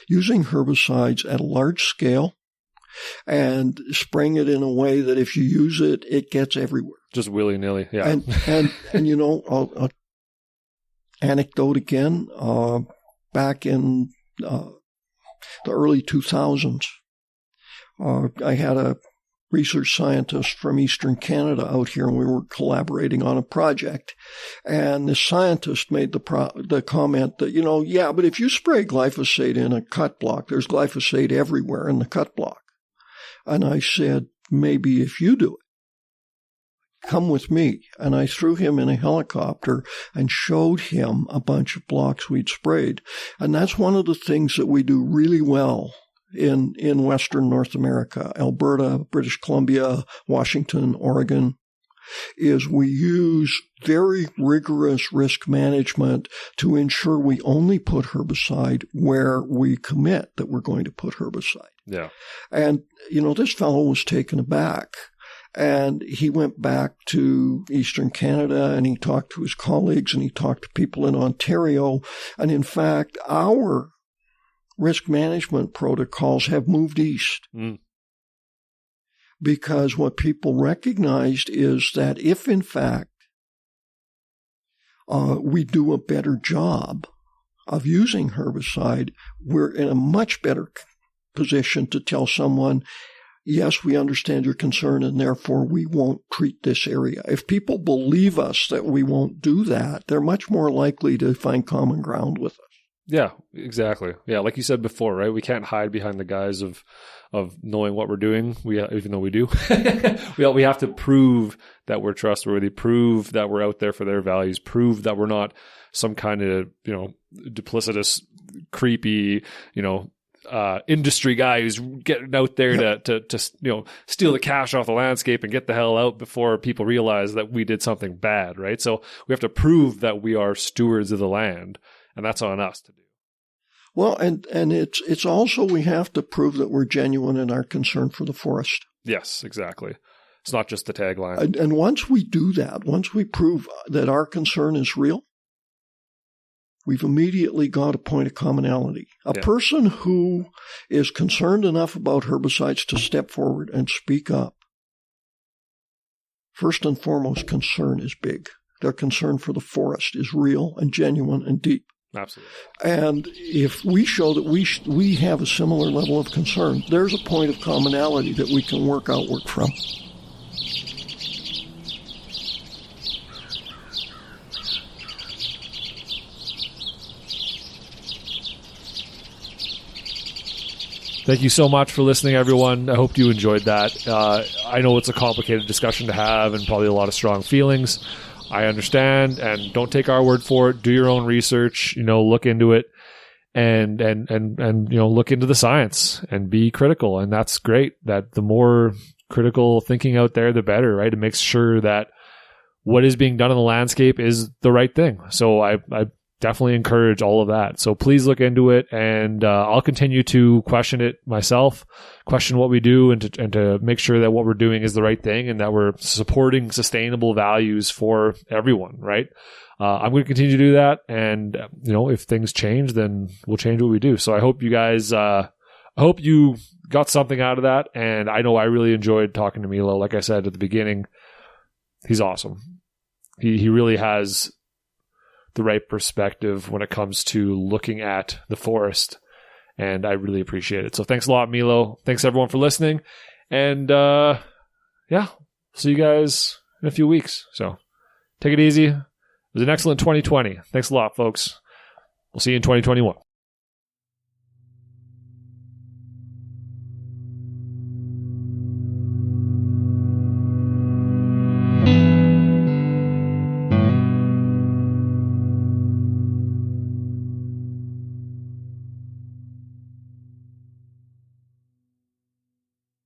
using herbicides at a large scale and spraying it in a way that if you use it, it gets everywhere. Just willy-nilly, yeah. And I'll anecdote again, back in the early 2000s, I had a research scientist from Eastern Canada out here, and we were collaborating on a project. And the scientist made the comment that, but if you spray glyphosate in a cut block, there's glyphosate everywhere in the cut block. And I said, maybe if you do it, come with me. And I threw him in a helicopter and showed him a bunch of blocks we'd sprayed. And that's one of the things that we do really well in Western North America, Alberta, British Columbia, Washington, Oregon, is we use very rigorous risk management to ensure we only put herbicide where we commit that we're going to put herbicide. Yeah. And, this fellow was taken aback. And he went back to Eastern Canada, and he talked to his colleagues, and he talked to people in Ontario. And in fact, our risk management protocols have moved east. Because what people recognized is that if, in fact, we do a better job of using herbicide, we're in a much better position to tell someone, yes, we understand your concern, and therefore we won't treat this area. If people believe us that we won't do that, they're much more likely to find common ground with us. Yeah, exactly. Yeah, like you said before, right? We can't hide behind the guise of knowing what we're doing. Even though we do, we have to prove that we're trustworthy, prove that we're out there for their values, prove that we're not some kind of duplicitous, creepy, industry guy who's getting out there to steal the cash off the landscape and get the hell out before people realize that we did something bad, right? So we have to prove that we are stewards of the land. And that's on us to do. Well, and it's also we have to prove that we're genuine in our concern for the forest. Yes, exactly. It's not just the tagline. And once we do that, once we prove that our concern is real, we've immediately got a point of commonality. A person who is concerned enough about herbicides to step forward and speak up, first and foremost, concern is big. Their concern for the forest is real and genuine and deep. Absolutely. And if we show that we have a similar level of concern, there's a point of commonality that we can work from. Thank you so much for listening, everyone. I hope you enjoyed that. I know it's a complicated discussion to have and probably a lot of strong feelings. I understand, and don't take our word for it. Do your own research, look into it and look into the science and be critical. And that's great. That the more critical thinking out there, the better, right? It makes sure that what is being done in the landscape is the right thing. So I definitely encourage all of that. So please look into it, and I'll continue to question it myself, question what we do, and to make sure that what we're doing is the right thing and that we're supporting sustainable values for everyone, right? I'm going to continue to do that, and if things change, then we'll change what we do. So I hope you guys, I hope you got something out of that, and I know I really enjoyed talking to Milo. Like I said at the beginning, he's awesome. He really has the right perspective when it comes to looking at the forest, and I really appreciate it. So thanks a lot, Milo. Thanks everyone for listening, and see you guys in a few weeks. So take it easy. It was an excellent 2020. Thanks a lot, folks. We'll see you in 2021.